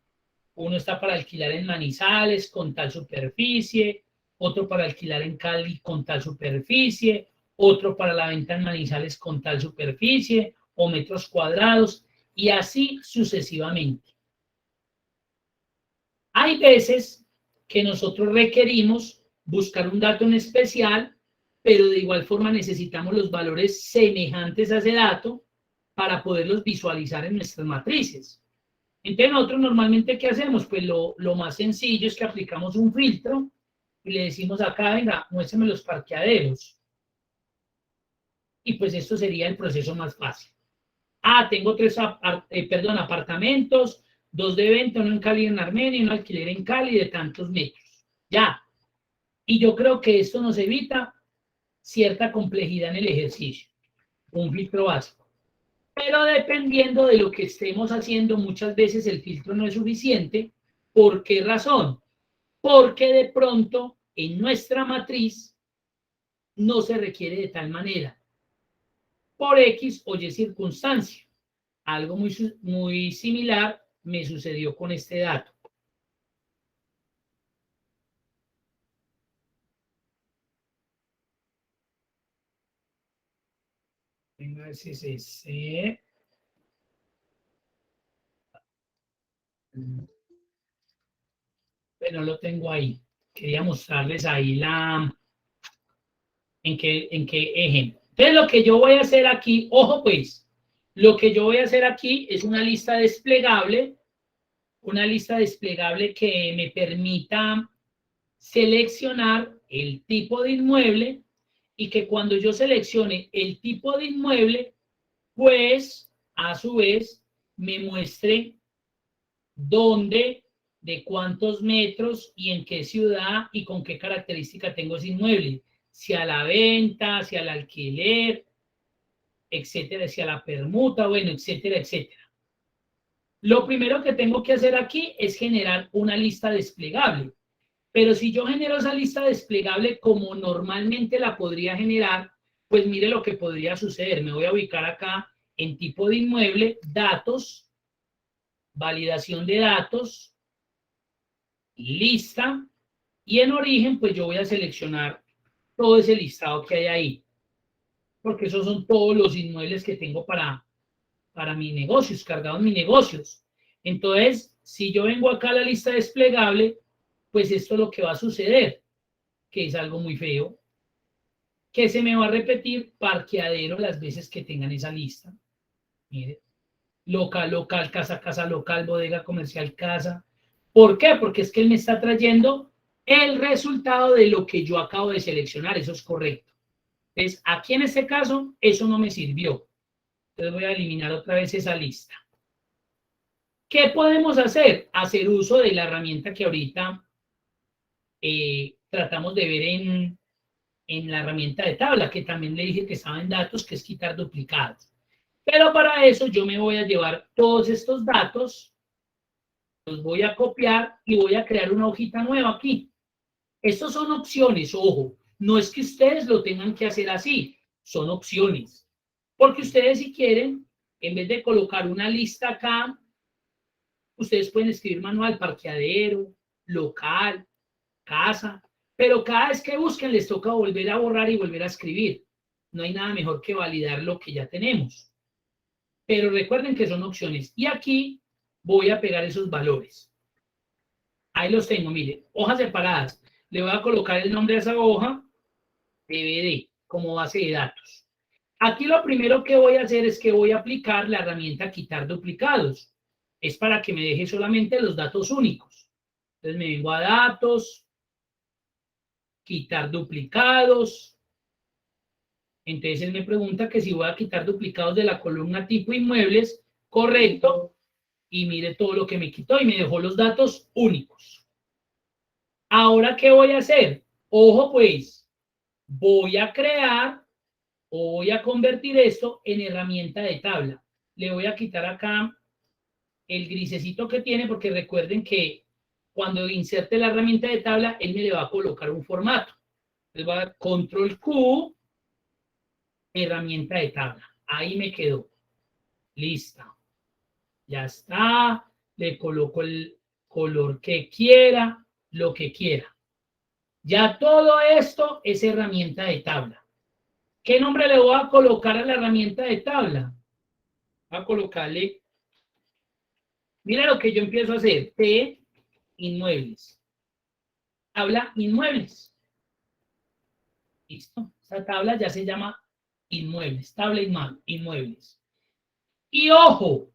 Uno está para alquilar en Manizales con tal superficie, otro para alquilar en Cali con tal superficie, otro para la venta en Manizales con tal superficie o metros cuadrados, y así sucesivamente. Hay veces que nosotros requerimos buscar un dato en especial pero de igual forma necesitamos los valores semejantes a ese dato para poderlos visualizar en nuestras matrices. Entonces nosotros normalmente, ¿qué hacemos? Pues lo más sencillo es que aplicamos un filtro y le decimos acá, venga, muéstrame los parqueaderos. Y pues esto sería el proceso más fácil. Tengo apartamentos, 2 de venta, uno en Cali y en Armenia, y un alquiler en Cali de tantos metros. Ya. Y yo creo que esto nos evita cierta complejidad en el ejercicio. Un filtro básico. Pero dependiendo de lo que estemos haciendo, muchas veces el filtro no es suficiente. ¿Por qué razón? Porque de pronto en nuestra matriz no se requiere de tal manera. Por X o Y circunstancia. Algo muy similar me sucedió con este dato. Venga, a ver si es ese. Bueno, lo tengo ahí. Quería mostrarles ahí en qué ejemplo. Entonces, lo que yo voy a hacer aquí, ojo pues, lo que yo voy a hacer aquí es una lista desplegable que me permita seleccionar el tipo de inmueble y que cuando yo seleccione el tipo de inmueble, pues a su vez me muestre dónde, de cuántos metros y en qué ciudad y con qué característica tengo ese inmueble, si a la venta, si al alquiler, etcétera, si a la permuta, bueno, etcétera, etcétera. Lo primero que tengo que hacer aquí es generar una lista desplegable. Pero si yo genero esa lista desplegable como normalmente la podría generar, pues mire lo que podría suceder. Me voy a ubicar acá en tipo de inmueble, datos, validación de datos, lista, y en origen, pues yo voy a seleccionar todo ese listado que hay ahí, porque esos son todos los inmuebles que tengo para mis negocios, cargados en mis negocios. Entonces, si yo vengo acá a la lista desplegable, pues esto es lo que va a suceder, que es algo muy feo, que se me va a repetir parqueadero las veces que tengan esa lista. Mire, local, local, casa, casa, local, bodega comercial, casa. ¿Por qué? Porque es que él me está trayendo el resultado de lo que yo acabo de seleccionar. Eso es correcto. Entonces, aquí en este caso, eso no me sirvió. Entonces voy a eliminar otra vez esa lista. ¿Qué podemos hacer? Hacer uso de la herramienta que ahorita tratamos de ver en la herramienta de tabla, que también le dije que estaba en datos, que es quitar duplicados. Pero para eso yo me voy a llevar todos estos datos, los voy a copiar y voy a crear una hojita nueva aquí. Estos son opciones, ojo, no es que ustedes lo tengan que hacer así, son opciones. Porque ustedes si quieren, en vez de colocar una lista acá, ustedes pueden escribir manual, parqueadero, local, casa, pero cada vez que busquen les toca volver a borrar y volver a escribir. No hay nada mejor que validar lo que ya tenemos. Pero recuerden que son opciones. Y aquí voy a pegar esos valores. Ahí los tengo, mire, hojas separadas. Le voy a colocar el nombre de esa hoja, DVD, como base de datos. Aquí lo primero que voy a hacer es que voy a aplicar la herramienta quitar duplicados. Es para que me deje solamente los datos únicos. Entonces me vengo a datos, quitar duplicados. Entonces él me pregunta que si voy a quitar duplicados de la columna tipo inmuebles, correcto, y mire todo lo que me quitó y me dejó los datos únicos. Ahora, ¿qué voy a hacer? Ojo pues, voy a crear o voy a convertir esto en herramienta de tabla. Le voy a quitar acá el grisecito que tiene porque recuerden que cuando inserte la herramienta de tabla, él me le va a colocar un formato. Entonces voy a dar control Q, herramienta de tabla. Ahí me quedó. Lista. Ya está. Le coloco el color que quiera, lo que quiera. Ya todo esto es herramienta de tabla. ¿Qué nombre le voy a colocar a la herramienta de tabla? Voy a colocarle, mira lo que yo empiezo a hacer. T, inmuebles. Tabla inmuebles. Listo. Esta tabla ya se llama inmuebles, tabla inmuebles. Y ojo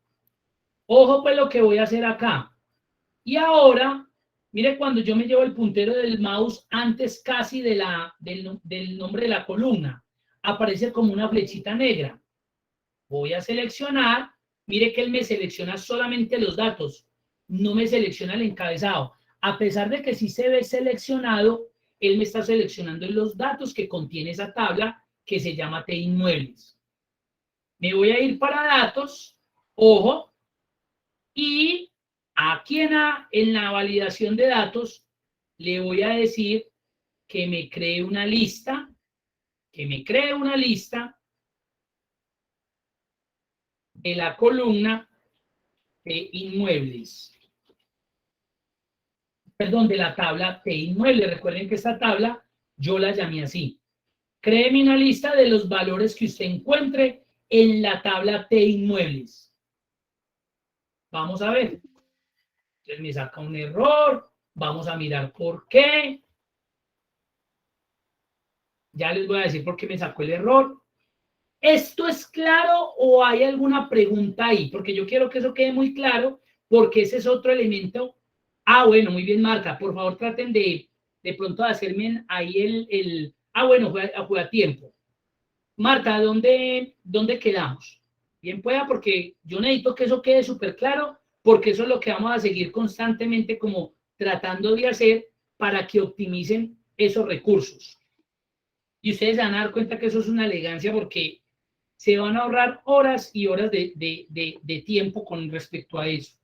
pues lo que voy a hacer acá. Y ahora, mire cuando yo me llevo el puntero del mouse antes casi del nombre de la columna, aparece como una flechita negra. Voy a seleccionar, mire que él me selecciona solamente los datos, no me selecciona el encabezado. A pesar de que sí se ve seleccionado, él me está seleccionando los datos que contiene esa tabla que se llama T inmuebles. Me voy a ir para datos, ojo, y aquí en la validación de datos le voy a decir que me cree una lista, de la columna de inmuebles. Perdón, de la tabla T inmuebles. Recuerden que esta tabla yo la llamé así. Créeme una lista de los valores que usted encuentre en la tabla T inmuebles. Vamos a ver. Entonces me saca un error. Vamos a mirar por qué. Ya les voy a decir por qué me sacó el error. ¿Esto es claro o hay alguna pregunta ahí? Porque yo quiero que eso quede muy claro, porque ese es otro elemento. Bueno, muy bien, Marta. Por favor, traten de pronto de hacerme ahí bueno, juega tiempo. Marta, ¿dónde quedamos? Bien pueda, porque yo necesito que eso quede súper claro, porque eso es lo que vamos a seguir constantemente como tratando de hacer para que optimicen esos recursos. Y ustedes se van a dar cuenta que eso es una elegancia porque se van a ahorrar horas y horas de tiempo con respecto a eso.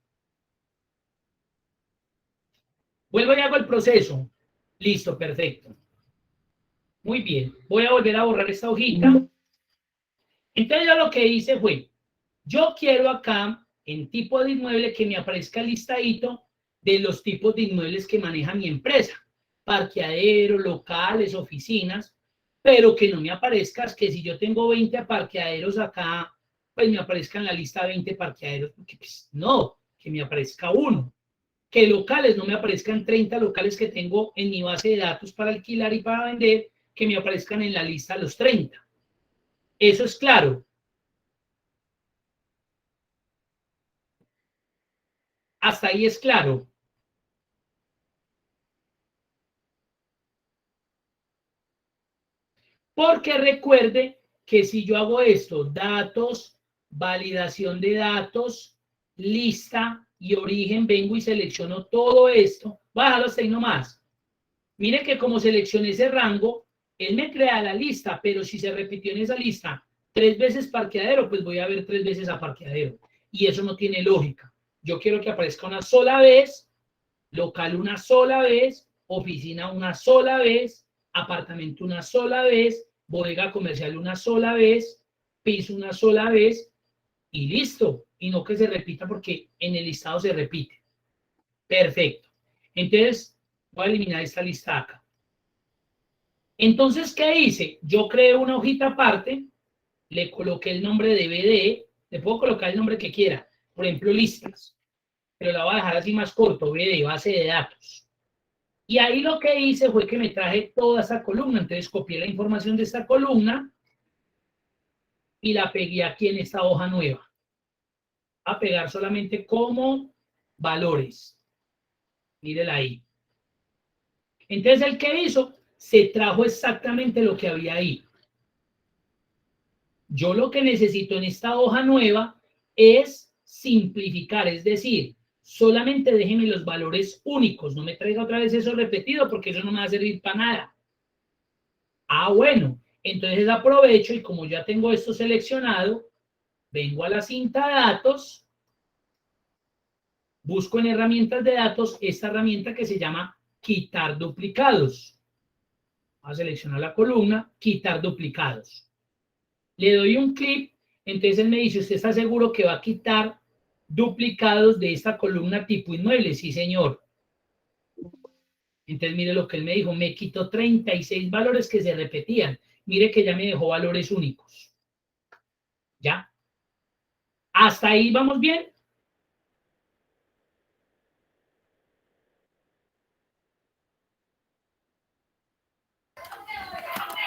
Vuelvo y hago el proceso. Listo, perfecto. Muy bien. Voy a volver a borrar esta hojita. Entonces yo lo que hice fue, yo quiero acá, en tipo de inmueble, que me aparezca el listadito de los tipos de inmuebles que maneja mi empresa. Parqueaderos, locales, oficinas, pero que no me aparezca, que si yo tengo 20 parqueaderos acá, pues me aparezca en la lista 20 parqueaderos, porque pues no, que me aparezca uno. Que locales, no me aparezcan 30 locales que tengo en mi base de datos para alquilar y para vender, que me aparezcan en la lista los 30. Eso es claro. Hasta ahí es claro. Porque recuerde que si yo hago esto, datos, validación de datos, lista y origen, vengo y selecciono todo esto, voy a dejarlo hasta ahí nomás. Mire que como seleccioné ese rango, él me crea la lista, pero si se repitió en esa lista 3 veces parqueadero, pues voy a ver 3 veces a parqueadero. Y eso no tiene lógica. Yo quiero que aparezca una sola vez, local una sola vez, oficina una sola vez, apartamento una sola vez, bodega comercial una sola vez, piso una sola vez y listo. Y no que se repita porque en el listado se repite. Perfecto. Entonces, voy a eliminar esta lista acá. Entonces, ¿qué hice? Yo creé una hojita aparte, le coloqué el nombre de BDE, le puedo colocar el nombre que quiera, por ejemplo, listas, pero la voy a dejar así más corto, BDE, base de datos. Y ahí lo que hice fue que me traje toda esa columna, entonces copié la información de esta columna y la pegué aquí en esta hoja nueva. A pegar solamente como valores. Mírela ahí. Entonces, ¿el que hizo? Se trajo exactamente lo que había ahí. Yo lo que necesito en esta hoja nueva es simplificar, es decir, solamente déjeme los valores únicos, no me traiga otra vez eso repetido porque eso no me va a servir para nada. Bueno, entonces aprovecho y como ya tengo esto seleccionado, vengo a la cinta datos, busco en herramientas de datos esta herramienta que se llama quitar duplicados. Voy a seleccionar la columna, quitar duplicados. Le doy un clic, entonces él me dice, ¿usted está seguro que va a quitar duplicados de esta columna tipo inmueble? Sí, señor. Entonces mire lo que él me dijo, me quitó 36 valores que se repetían. Mire que ya me dejó valores únicos. ¿Ya? ¿Hasta ahí vamos bien?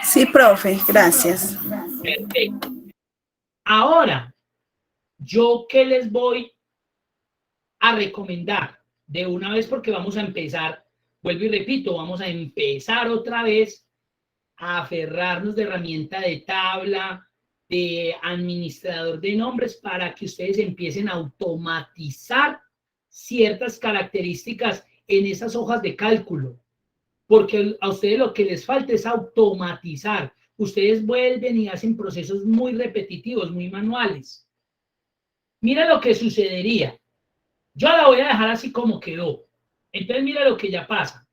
Sí, profe, gracias. Perfecto. Ahora, ¿yo qué les voy a recomendar? De una vez, porque vamos a empezar, vuelvo y repito, vamos a empezar otra vez a aferrarnos de herramienta de tabla, de administrador de nombres, para que ustedes empiecen a automatizar ciertas características en esas hojas de cálculo, porque a ustedes lo que les falta es automatizar. Ustedes vuelven y hacen procesos muy repetitivos, muy manuales. Mira lo que sucedería. Yo la voy a dejar así como quedó. Entonces mira lo que ya pasa.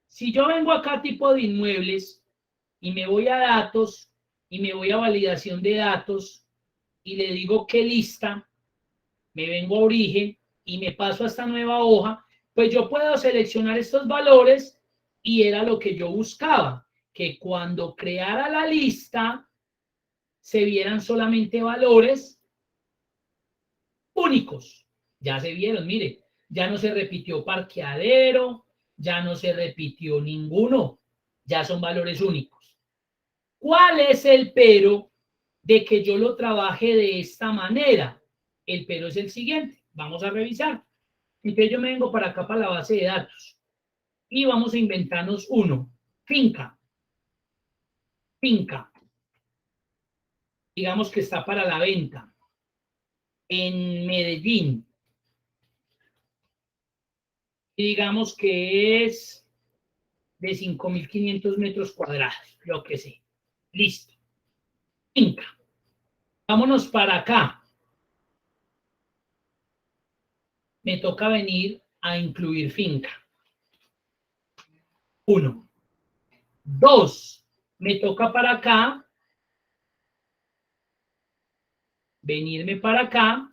Si yo vengo acá tipo de inmuebles y me voy a datos y me voy a validación de datos y le digo qué lista, me vengo a origen y me paso a esta nueva hoja, pues yo puedo seleccionar estos valores y era lo que yo buscaba, que cuando creara la lista se vieran solamente valores únicos. Ya se vieron, mire, ya no se repitió parqueadero, ya no se repitió ninguno, ya son valores únicos. ¿Cuál es el pero de que yo lo trabaje de esta manera? El pero es el siguiente, vamos a revisar. Entonces yo me vengo para acá, para la base de datos, y vamos a inventarnos uno, finca. Finca, digamos que está para la venta en Medellín, y digamos que es de 5.500 metros cuadrados, lo que sé. Listo. Finca. Vámonos para acá. Me toca venir a incluir finca. 1. 2. Me toca para acá, venirme para acá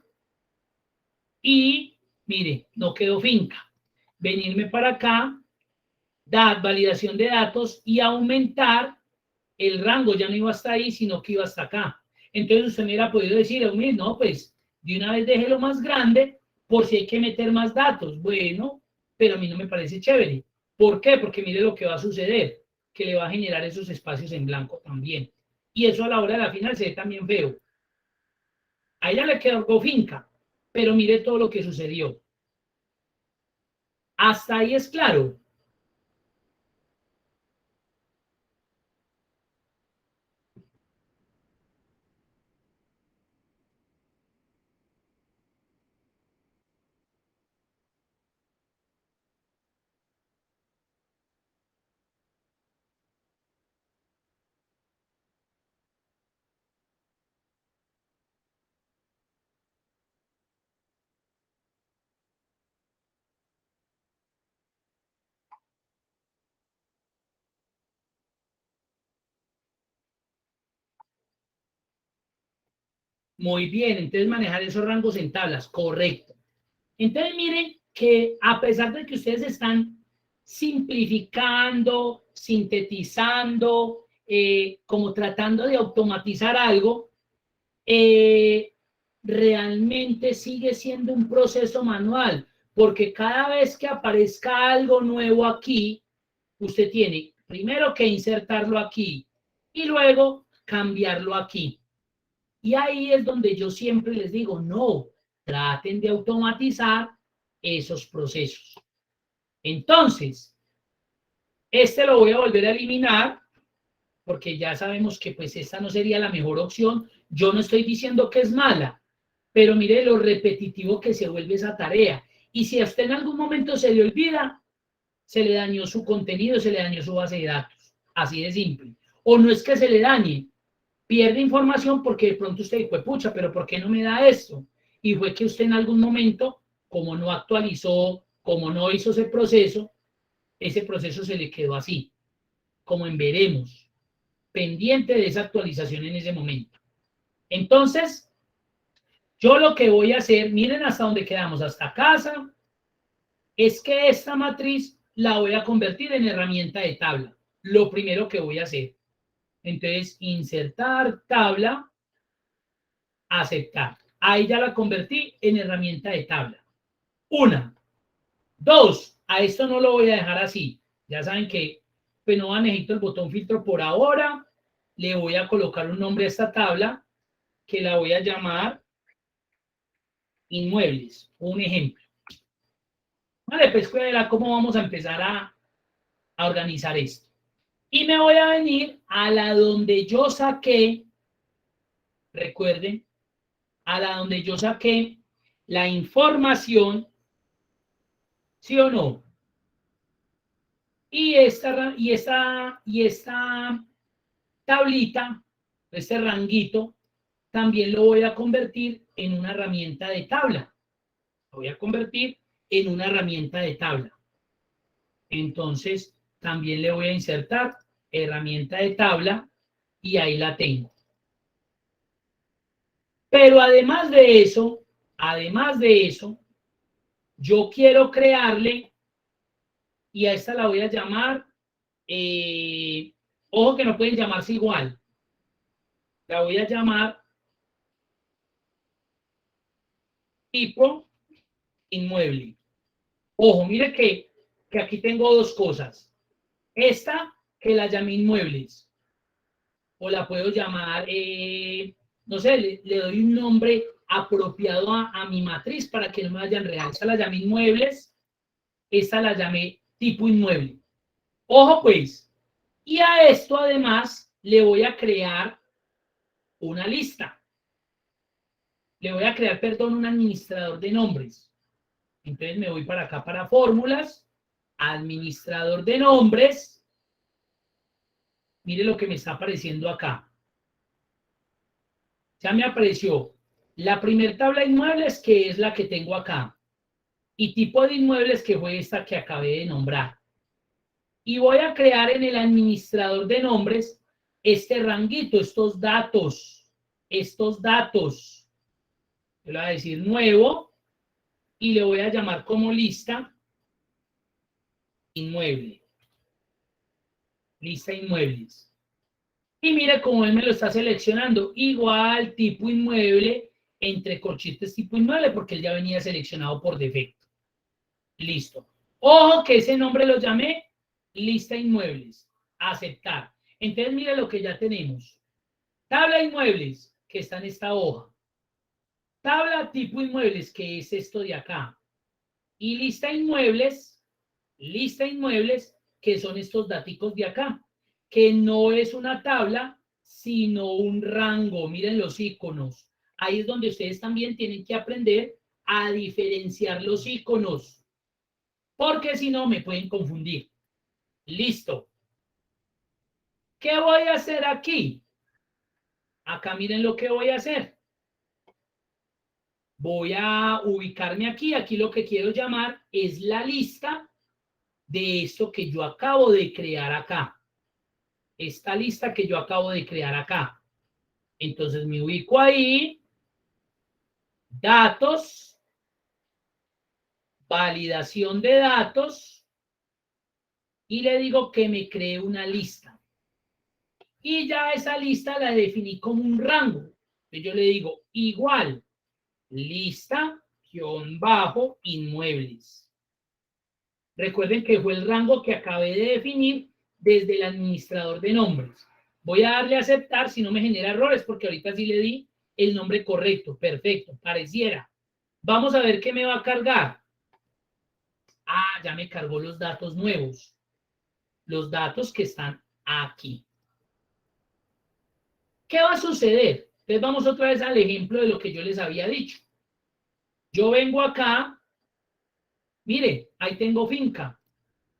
y, mire, no quedó finca. Venirme para acá, dar validación de datos y aumentar el rango. Ya no iba hasta ahí, sino que iba hasta acá. Entonces usted me hubiera podido decir, no, pues de una vez déjelo más grande por si hay que meter más datos. Bueno, pero a mí no me parece chévere. ¿Por qué? Porque mire lo que va a suceder, que le va a generar esos espacios en blanco también. Y eso a la hora de la final se ve también feo. A ella le quedó finca, pero mire todo lo que sucedió. Hasta ahí es claro. Muy bien, entonces manejar esos rangos en tablas, correcto. Entonces miren que a pesar de que ustedes están simplificando, sintetizando, como tratando de automatizar algo, realmente sigue siendo un proceso manual, porque cada vez que aparezca algo nuevo aquí, usted tiene primero que insertarlo aquí y luego cambiarlo aquí. Y ahí es donde yo siempre les digo, no, traten de automatizar esos procesos. Entonces, este lo voy a volver a eliminar porque ya sabemos que pues esta no sería la mejor opción. Yo no estoy diciendo que es mala, pero mire lo repetitivo que se vuelve esa tarea. Y si a usted en algún momento se le olvida, se le dañó su contenido, se le dañó su base de datos. Así de simple. O no es que se le dañe, pierde información porque de pronto usted dijo, pucha, pero ¿por qué no me da esto? Y fue que usted en algún momento, como no actualizó, como no hizo ese proceso se le quedó así, como en veremos, pendiente de esa actualización en ese momento. Entonces, yo lo que voy a hacer, miren hasta dónde quedamos, hasta casa, es que esta matriz la voy a convertir en herramienta de tabla. Lo primero que voy a hacer. Entonces, insertar tabla, aceptar. Ahí ya la convertí en herramienta de tabla. 1. 2. A esto no lo voy a dejar así. Ya saben que pues no necesito el botón filtro por ahora. le voy a colocar un nombre a esta tabla que la voy a llamar inmuebles, un ejemplo. Vale, pues cómo vamos a empezar a organizar esto. Y me voy a venir a la donde yo saqué, recuerden, a la donde yo saqué la información, ¿sí o no? Y esta tablita, este ranguito, también lo voy a convertir en una herramienta de tabla. Lo voy a convertir en una herramienta de tabla. Entonces, también le voy a insertar herramienta de tabla y ahí la tengo. Pero además de eso, yo quiero crearle, y a esta la voy a llamar, ojo que no pueden llamarse igual, la voy a llamar tipo inmueble. Ojo, mire que aquí tengo dos cosas. Esta que la llamé inmuebles, o la puedo llamar, no sé, le doy un nombre apropiado a mi matriz para que no me vayan real. Esta la llamé inmuebles, esta la llamé tipo inmueble. Ojo pues, y a esto además le voy a crear una lista. Le voy a crear, perdón, un administrador de nombres. Entonces me voy para acá para fórmulas, administrador de nombres. Mire lo que me está apareciendo acá. Ya me apareció la primer tabla de inmuebles, que es la que tengo acá, y tipo de inmuebles, que fue esta que acabé de nombrar. Y voy a crear en el administrador de nombres este ranguito, estos datos. Le voy a decir nuevo y le voy a llamar como lista inmueble. Lista inmuebles. Y mire cómo él me lo está seleccionando. Igual tipo inmueble, entre corchetes tipo inmueble, porque él ya venía seleccionado por defecto. Listo. Ojo que ese nombre lo llamé lista inmuebles. Aceptar. Entonces mire lo que ya tenemos. Tabla inmuebles, que está en esta hoja. Tabla tipo inmuebles, que es esto de acá. Y lista inmuebles, que son estos daticos de acá, que no es una tabla, sino un rango. Miren los iconos. Ahí es donde ustedes también tienen que aprender a diferenciar los iconos, porque si no me pueden confundir. Listo. ¿Qué voy a hacer aquí? Acá miren lo que voy a hacer. Voy a ubicarme aquí. Aquí lo que quiero llamar es la lista de esto que yo acabo de crear acá. Esta lista que yo acabo de crear acá. Entonces me ubico ahí. Datos. Validación de datos. Y le digo que me cree una lista. Y ya esa lista la definí como un rango. Entonces yo le digo igual. Lista-inmuebles. Recuerden que fue el rango que acabé de definir desde el administrador de nombres. Voy a darle a aceptar si no me genera errores, porque ahorita sí le di el nombre correcto. Perfecto, pareciera. Vamos a ver qué me va a cargar. Ah, ya me cargó los datos nuevos. Los datos que están aquí. ¿Qué va a suceder? Entonces vamos otra vez al ejemplo de lo que yo les había dicho. Yo vengo acá, mire, ahí tengo finca,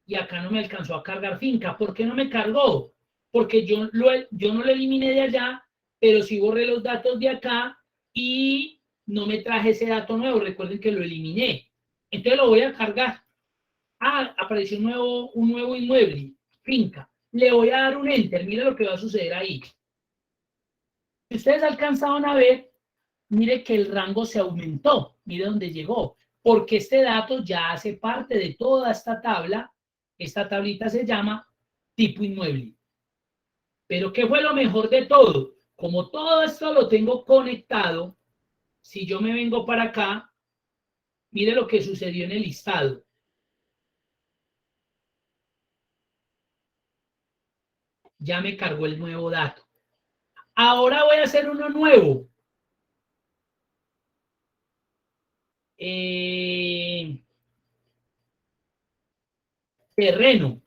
y acá no me alcanzó a cargar finca. ¿Por qué no me cargó? Porque yo no lo eliminé de allá, pero sí borré los datos de acá y no me traje ese dato nuevo. Recuerden que lo eliminé. Entonces lo voy a cargar. Ah, apareció un nuevo inmueble, finca. Le voy a dar un enter. Mira lo que va a suceder ahí. Si ustedes alcanzaron a ver, mire que el rango se aumentó. Mire dónde llegó. Porque este dato ya hace parte de toda esta tabla. Esta tablita se llama tipo inmueble. Pero ¿qué fue lo mejor de todo? Como todo esto lo tengo conectado, si yo me vengo para acá, mire lo que sucedió en el listado. Ya me cargó el nuevo dato. Ahora voy a hacer uno nuevo. Terreno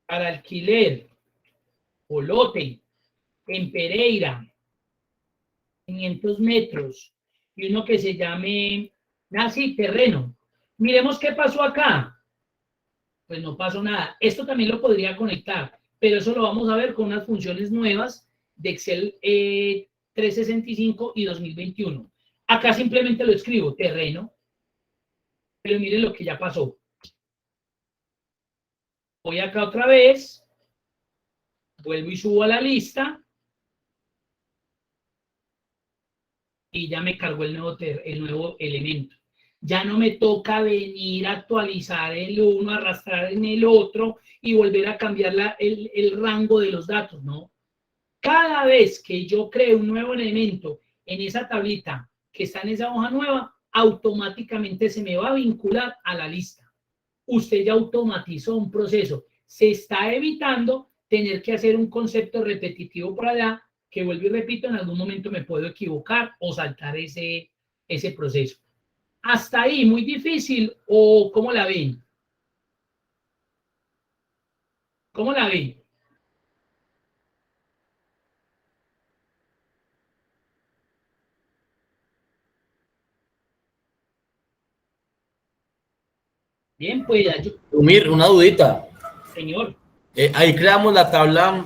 para alquiler o lote en Pereira, 500 metros, y uno que se llame, así, terreno. Miremos qué pasó acá. Pues no pasó nada. Esto también lo podría conectar, pero eso lo vamos a ver con unas funciones nuevas de Excel 365 y 2021. Acá simplemente lo escribo, terreno, pero miren lo que ya pasó. Voy acá otra vez, vuelvo y subo a la lista, y ya me cargó el nuevo elemento. Ya no me toca venir a actualizar el uno, arrastrar en el otro y volver a cambiar el rango de los datos, ¿no? Cada vez que yo creo un nuevo elemento en esa tablita que está en esa hoja nueva, automáticamente se me va a vincular a la lista. Usted ya automatizó un proceso. Se está evitando tener que hacer un concepto repetitivo por allá, que vuelvo y repito, en algún momento me puedo equivocar o saltar ese proceso. Hasta ahí, muy difícil, o ¿cómo la ven? ¿Cómo la ven? Bien, pues, Mir, una dudita. señor. Ahí creamos la tabla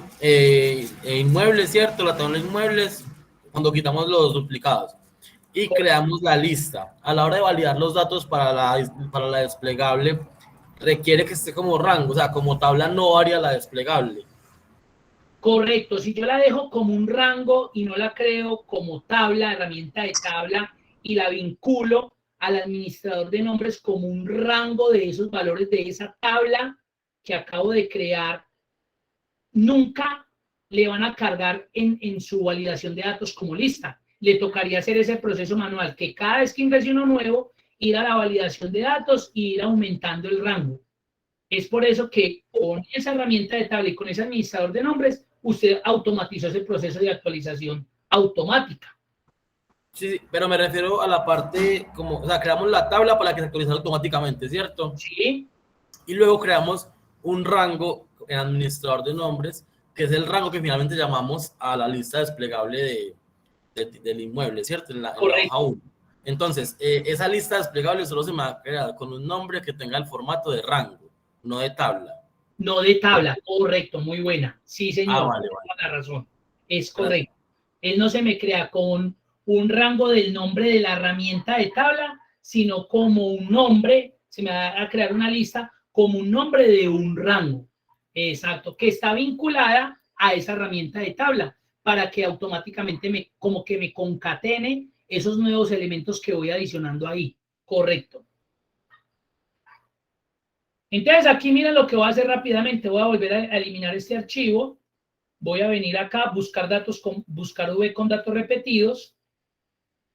inmuebles, ¿cierto? La tabla inmuebles cuando quitamos los duplicados. Y creamos la lista. A la hora de validar los datos para la desplegable, requiere que esté como rango, o sea, como tabla no varia la desplegable. Correcto, si yo la dejo como un rango y no la creo como tabla, herramienta de tabla, y la vinculo al administrador de nombres como un rango de esos valores de esa tabla que acabo de crear, nunca le van a cargar en su validación de datos como lista. Le tocaría hacer ese proceso manual, que cada vez que ingrese uno nuevo, ir a la validación de datos e ir aumentando el rango. Es por eso que con esa herramienta de tabla y con ese administrador de nombres, usted automatizó ese proceso de actualización automática. Sí, sí, pero me refiero a la parte como, o sea, creamos la tabla para que se actualice automáticamente, ¿cierto? Sí. Y luego creamos un rango en administrador de nombres, que es el rango que finalmente llamamos a la lista desplegable del inmueble, ¿cierto? En la hoja 1. Entonces, esa lista desplegable solo se me va a crear con un nombre que tenga el formato de rango, no de tabla. No de tabla, correcto, muy buena. Sí, señor, Vale. tiene la razón. Es correcto. Él no se me crea con un rango del nombre de la herramienta de tabla, sino como un nombre, se me va a crear una lista como un nombre de un rango. Exacto, que está vinculada a esa herramienta de tabla para que automáticamente como que me concatene esos nuevos elementos que voy adicionando ahí. Correcto. Entonces aquí miren lo que voy a hacer rápidamente. Voy a volver a eliminar este archivo. Voy a venir acá, buscar V con datos repetidos.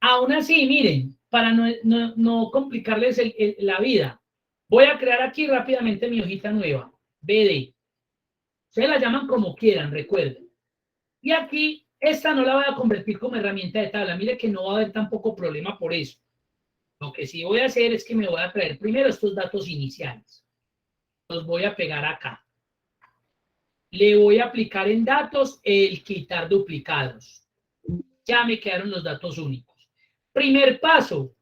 Aún así, miren, para no complicarles la vida, voy a crear aquí rápidamente mi hojita nueva, BD. Ustedes la llaman como quieran, recuerden. Y aquí, esta no la voy a convertir como herramienta de tabla. Mire que no va a haber tampoco problema por eso. Lo que sí voy a hacer es que me voy a traer primero estos datos iniciales. Los voy a pegar acá. Le voy a aplicar en datos el quitar duplicados. Ya me quedaron los datos únicos. Primer paso,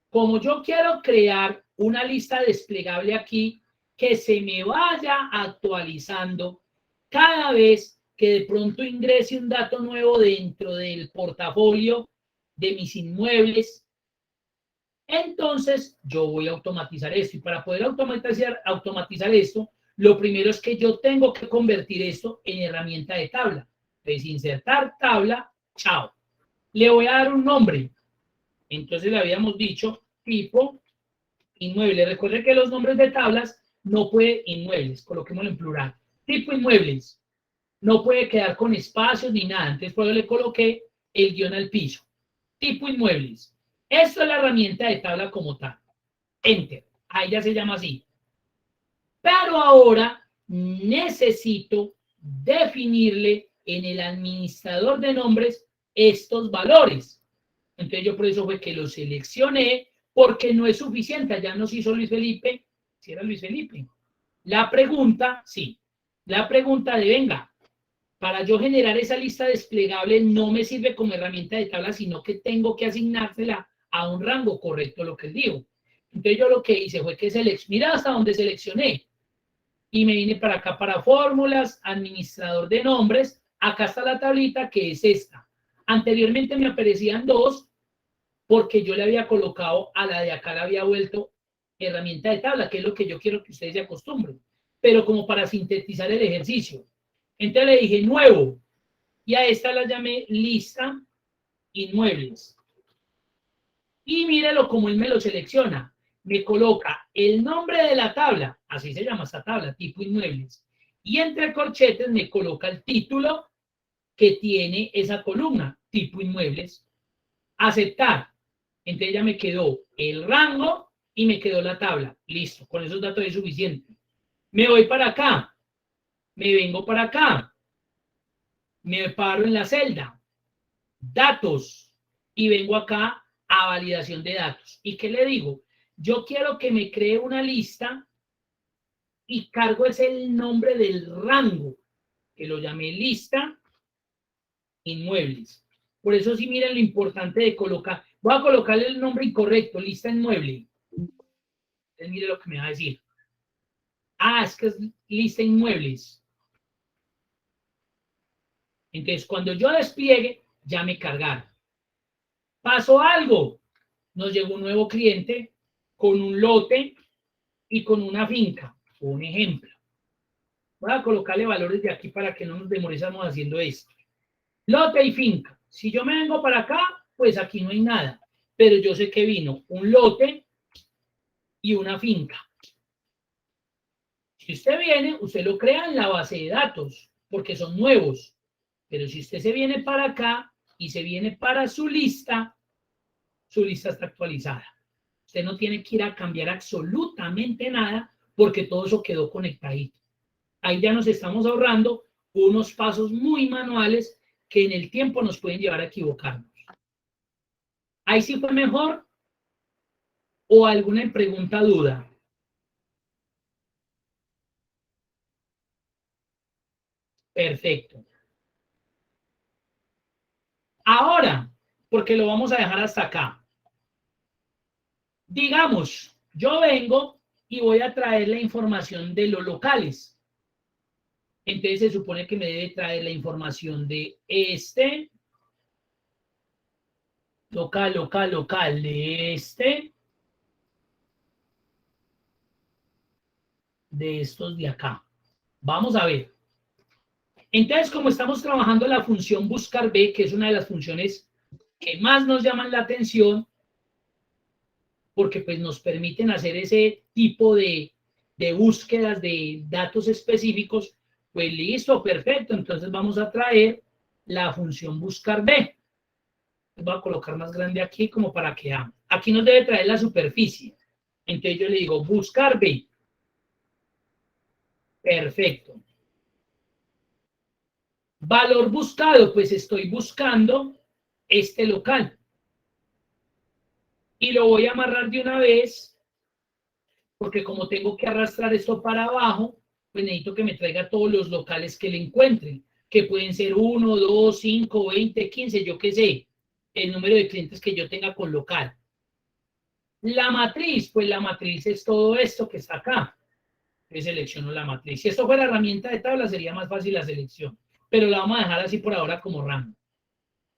como yo quiero crear una lista desplegable aquí que se me vaya actualizando cada vez que de pronto ingrese un dato nuevo dentro del portafolio de mis inmuebles, entonces yo voy a automatizar esto. Y para poder automatizar esto, lo primero es que yo tengo que convertir esto en herramienta de tabla. Entonces, insertar tabla, chao. Le voy a dar un nombre. Entonces le habíamos dicho tipo inmueble. Recuerden que los nombres de tablas no puede inmuebles, coloquémoslo en plural. Tipo inmuebles. No puede quedar con espacios ni nada. Entonces por eso le coloqué el guión al piso. Tipo inmuebles. Esto es la herramienta de tabla como tal. Enter. Ahí ya se llama así. Pero ahora necesito definirle en el administrador de nombres estos valores. Entonces yo por eso fue que lo seleccioné, porque no es suficiente. Ya nos hizo Luis Felipe, si era Luis Felipe. La pregunta, sí, la pregunta de venga, para yo generar esa lista desplegable no me sirve como herramienta de tabla, sino que tengo que asignársela a un rango correcto, lo que él dijo. Entonces yo lo que hice fue que mira hasta donde seleccioné, y me vine para acá para fórmulas, administrador de nombres, acá está la tablita que es esta. Anteriormente me aparecían dos, porque yo le había colocado a la de acá, le había vuelto herramienta de tabla, que es lo que yo quiero que ustedes se acostumbren, pero como para sintetizar el ejercicio. Entonces le dije nuevo, y a esta la llamé lista inmuebles. Y míralo como él me lo selecciona. Me coloca el nombre de la tabla, así se llama esta tabla, tipo inmuebles, y entre corchetes me coloca el título que tiene esa columna, tipo inmuebles. Aceptar. Entonces ya me quedó el rango y me quedó la tabla. Listo, con esos datos es suficiente. Me voy para acá, me vengo para acá, me paro en la celda, datos, y vengo acá a validación de datos. ¿Y qué le digo? Yo quiero que me cree una lista y cargo es el nombre del rango, que lo llamé lista inmuebles. Por eso sí miren lo importante de colocar. Voy a colocarle el nombre incorrecto, lista inmueble. Entonces mire lo que me va a decir. Ah, es que es lista inmuebles. Entonces cuando yo despliegue, ya me cargaron. Pasó algo. Nos llegó un nuevo cliente con un lote y con una finca. Un ejemplo. Voy a colocarle valores de aquí para que no nos demoremos haciendo esto. Lote y finca. Si yo me vengo para acá, pues aquí no hay nada. Pero yo sé que vino un lote y una finca. Si usted viene, usted lo crea en la base de datos, porque son nuevos. Pero si usted se viene para acá y se viene para su lista está actualizada. Usted no tiene que ir a cambiar absolutamente nada, porque todo eso quedó conectadito. Ahí ya nos estamos ahorrando unos pasos muy manuales que en el tiempo nos pueden llevar a equivocarnos. ¿Ahí sí fue mejor? ¿O alguna pregunta, duda? Perfecto. Ahora, porque lo vamos a dejar hasta acá. Digamos, yo vengo y voy a traer la información de los locales. Entonces se supone que me debe traer la información de este local, de este, de estos de acá. Vamos a ver. Entonces, como estamos trabajando la función buscar B, que es una de las funciones que más nos llaman la atención, porque pues nos permiten hacer ese tipo de búsquedas de datos específicos, pues listo, perfecto. Entonces vamos a traer la función buscar B. Voy a colocar más grande aquí como para que veamos. Aquí nos debe traer la superficie. Entonces yo le digo buscar B. Perfecto. Valor buscado, pues estoy buscando este local. Y lo voy a amarrar de una vez, porque como tengo que arrastrar esto para abajo, pues necesito que me traiga todos los locales que le encuentre, que pueden ser 1, 2, 5, 20, 15, yo qué sé, el número de clientes que yo tenga con local. La matriz, pues la matriz es todo esto que está acá. Yo selecciono la matriz. Si esto fuera herramienta de tabla, sería más fácil la selección, pero la vamos a dejar así por ahora como rango.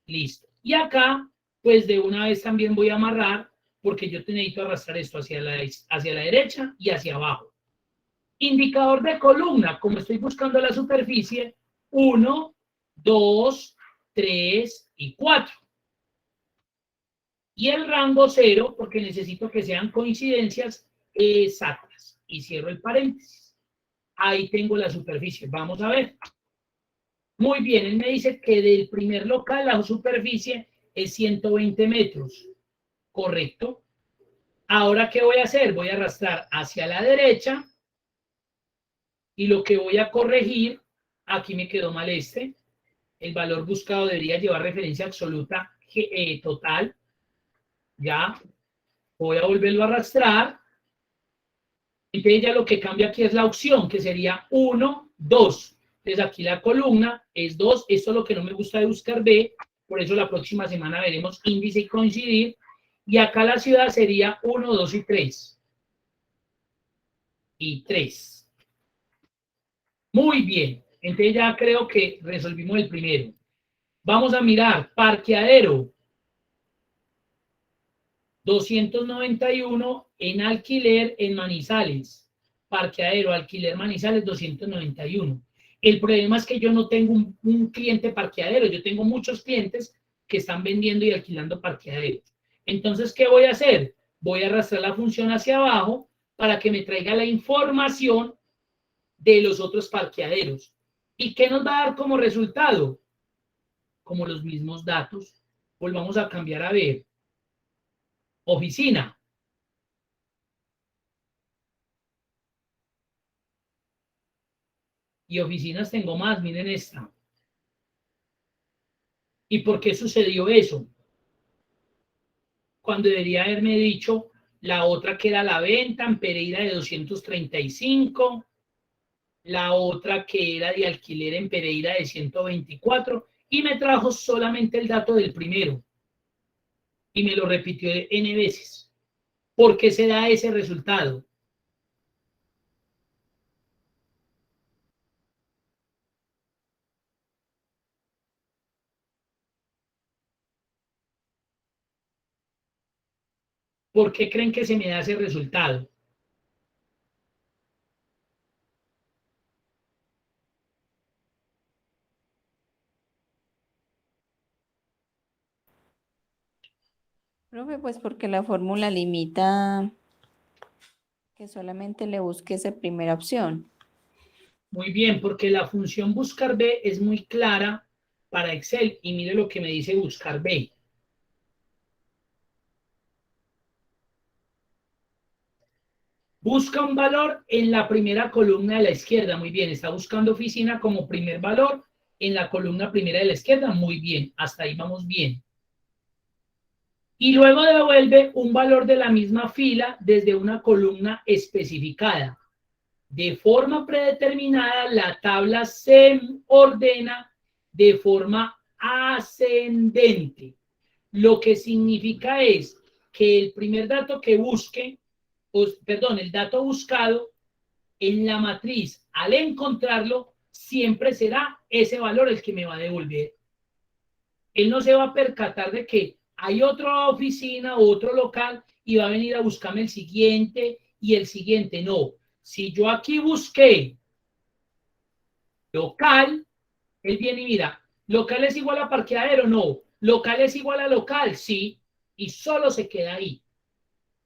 Listo. Y acá, pues de una vez también voy a amarrar, porque yo necesito arrastrar esto hacia la derecha y hacia abajo. Indicador de columna, como estoy buscando la superficie, 1, 2, 3 y 4. Y el rango 0, porque necesito que sean coincidencias exactas. Y cierro el paréntesis. Ahí tengo la superficie. Vamos a ver. Muy bien, él me dice que del primer local la superficie es 120 metros. Correcto. Ahora, ¿qué voy a hacer? Voy a arrastrar hacia la derecha y lo que voy a corregir Aquí me quedó mal este. El valor buscado debería llevar referencia absoluta total. Ya. Voy a volverlo a arrastrar. Entonces ya lo que cambia aquí es la opción, que sería 1, 2. Entonces aquí la columna es 2. Esto es lo que no me gusta de buscar B. Por eso la próxima semana veremos índice y coincidir. Y acá la ciudad sería 1, 2 y 3. Y 3. Muy bien. Entonces ya creo que resolvimos el primero. Vamos a mirar parqueadero. 291 en alquiler en Manizales. Parqueadero, alquiler Manizales, 291. El problema es que yo no tengo un cliente parqueadero. Yo tengo muchos clientes que están vendiendo y alquilando parqueaderos. Entonces, ¿qué voy a hacer? Voy a arrastrar la función hacia abajo para que me traiga la información de los otros parqueaderos. ¿Y qué nos va a dar como resultado? Como los mismos datos. Volvamos a cambiar a ver. Oficina. Y oficinas tengo más, miren esta. ¿Y por qué sucedió eso? Cuando debería haberme dicho la otra que era la venta en Pereira de 235, la otra que era de alquiler en Pereira de 124, y me trajo solamente el dato del primero. Y me lo repitió N veces. ¿Por qué se da ese resultado? ¿Por qué creen que se me da ese resultado? Profe, pues porque la fórmula limita que solamente le busque esa primera opción. Muy bien, porque la función buscar B es muy clara para Excel y mire lo que me dice buscar B. Busca un valor en la primera columna de la izquierda. Muy bien, está buscando oficina como primer valor en la columna primera de la izquierda. Muy bien, hasta ahí vamos bien. Y luego devuelve un valor de la misma fila desde una columna especificada. De forma predeterminada, la tabla se ordena de forma ascendente. Lo que significa es que el primer dato que busque, el dato buscado en la matriz, al encontrarlo, siempre será ese valor el que me va a devolver. Él no se va a percatar de que hay otra oficina o otro local y va a venir a buscarme el siguiente y el siguiente. No. Si yo aquí busqué local, él viene y mira, ¿local es igual a parqueadero? No. ¿Local es igual a local? Sí. Y solo se queda ahí.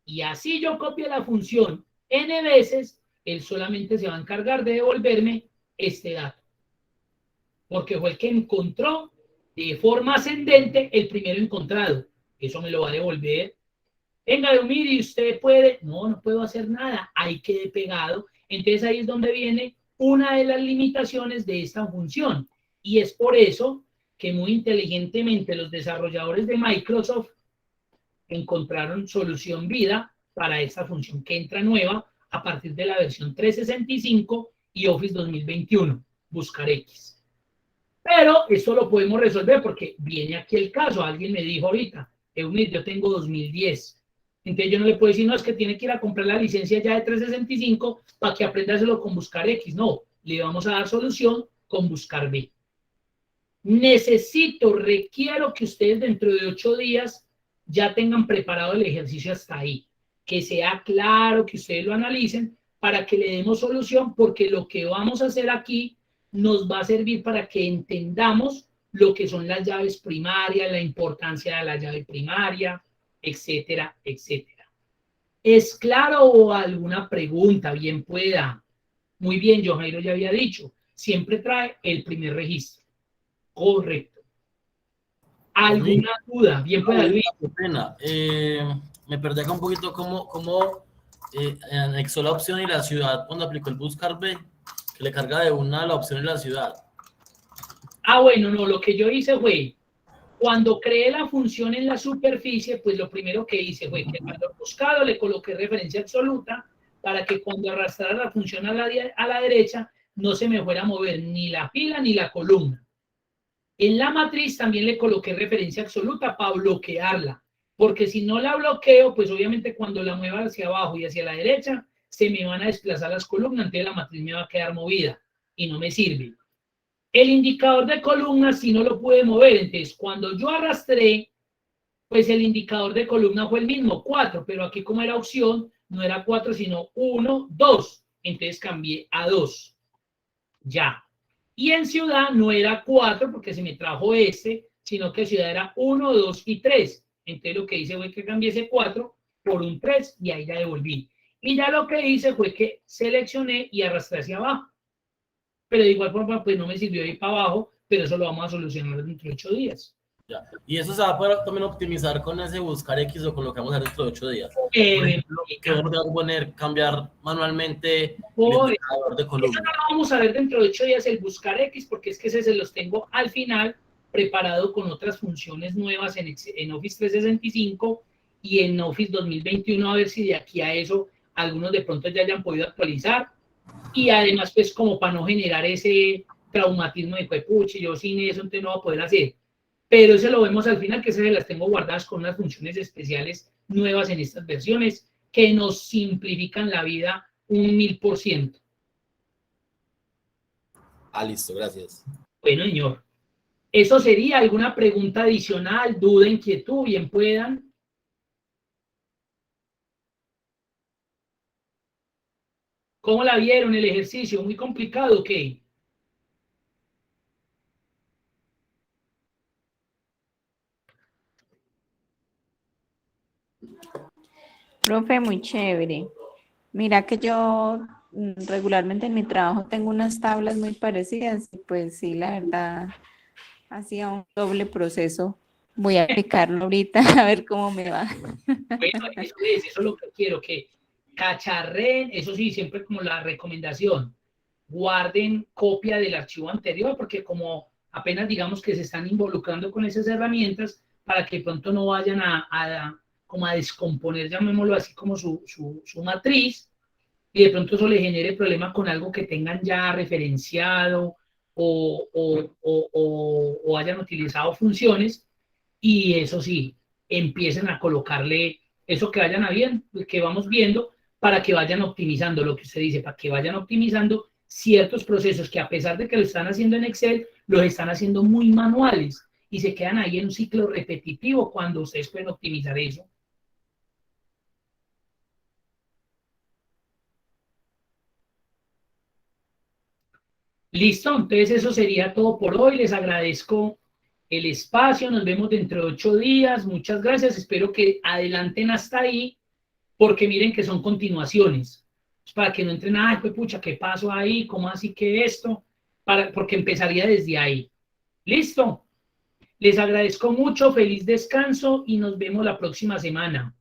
Y así yo copio la función n veces, él solamente se va a encargar de devolverme este dato. Porque fue el que encontró de forma ascendente el primero encontrado. Eso me lo va a devolver. Venga, mire, usted puede. No, no puedo hacer nada. Ahí quedé pegado. Entonces ahí es donde viene una de las limitaciones de esta función. Y es por eso que muy inteligentemente los desarrolladores de Microsoft encontraron solución vida para esta función que entra nueva a partir de la versión 365 y Office 2021, buscar X. Pero esto lo podemos resolver porque viene aquí el caso. Alguien me dijo ahorita, Eunir, yo tengo 2010. Entonces yo no le puedo decir, no, es que tiene que ir a comprar la licencia ya de 365 para que aprendáselo con buscar X. No, le vamos a dar solución con buscar B. Requiero que ustedes dentro de 8 días ya tengan preparado el ejercicio hasta ahí. Que sea claro, que ustedes lo analicen para que le demos solución, porque lo que vamos a hacer aquí nos va a servir para que entendamos lo que son las llaves primarias, la importancia de la llave primaria, etcétera, etcétera. ¿Es claro o alguna pregunta? Bien pueda. Muy bien, yo Jairo ya había dicho, siempre trae el primer registro. Correcto. ¿Alguna duda? Bien pueda, Luis. Qué pena. Me perdí acá un poquito cómo anexó la opción y la ciudad cuando aplicó el buscar B, que le carga de una la opción y la ciudad. Bueno, no, lo que yo hice fue, cuando creé la función en la superficie, pues lo primero que hice fue que al valor buscado le coloqué referencia absoluta para que cuando arrastrara la función a la derecha no se me fuera a mover ni la fila ni la columna. En la matriz también le coloqué referencia absoluta para bloquearla, porque si no la bloqueo, pues obviamente cuando la mueva hacia abajo y hacia la derecha, se me van a desplazar las columnas, entonces la matriz me va a quedar movida y no me sirve. El indicador de columna sí no lo pude mover, entonces cuando yo arrastré, pues el indicador de columna fue el mismo, 4, pero aquí como era opción, no era 4, sino 1, 2, entonces cambié a 2, ya. Y en ciudad no era 4 porque se me trajo sino que ciudad era 1, 2 y 3. Entonces lo que hice fue que cambié ese 4 por un 3 y ahí ya devolví. Y ya lo que hice fue que seleccioné y arrastré hacia abajo. Pero de igual forma, pues no me sirvió ir para abajo, pero eso lo vamos a solucionar dentro de 8 días. Ya. Y eso se va a poder también optimizar con ese buscar X o con lo que vamos a hacer dentro de 8 días. Que vamos a poner, cambiar manualmente el indicador de columna. Eso no lo vamos a ver dentro de 8 días, el buscar X, porque es que ese se los tengo al final preparado con otras funciones nuevas en Office 365 y en Office 2021, a ver si de aquí a eso algunos de pronto ya hayan podido actualizar. Y además, pues como para no generar ese traumatismo de pues, pucha, yo sin eso entonces no voy a poder hacer. Pero eso lo vemos al final, que se las tengo guardadas con unas funciones especiales nuevas en estas versiones que nos simplifican la vida 1000%. Listo, gracias. Bueno, señor. Eso sería alguna pregunta adicional, duda, inquietud, bien puedan. ¿Cómo la vieron el ejercicio? ¿Muy complicado o qué? Profe, muy chévere. Mira que yo regularmente en mi trabajo tengo unas tablas muy parecidas y pues sí, la verdad, hacía un doble proceso. Voy a aplicarlo ahorita a ver cómo me va. Bueno, eso es lo que quiero, que cacharren, eso sí, siempre como la recomendación, guarden copia del archivo anterior, porque como apenas digamos que se están involucrando con esas herramientas, para que pronto no vayan como a descomponer, llamémoslo así, como su matriz, y de pronto eso le genere problema con algo que tengan ya referenciado o hayan utilizado funciones, y eso sí, empiecen a colocarle eso que vamos viendo, para que vayan optimizando lo que usted dice, para que vayan optimizando ciertos procesos que a pesar de que lo están haciendo en Excel, los están haciendo muy manuales y se quedan ahí en un ciclo repetitivo cuando ustedes pueden optimizar eso. Listo, entonces eso sería todo por hoy. Les agradezco el espacio, nos vemos dentro de 8 días. Muchas gracias, espero que adelanten hasta ahí, porque miren que son continuaciones. Para que no entren, ay, pues pucha, ¿qué pasó ahí? ¿Cómo así que esto? Porque empezaría desde ahí. Listo. Les agradezco mucho, feliz descanso y nos vemos la próxima semana.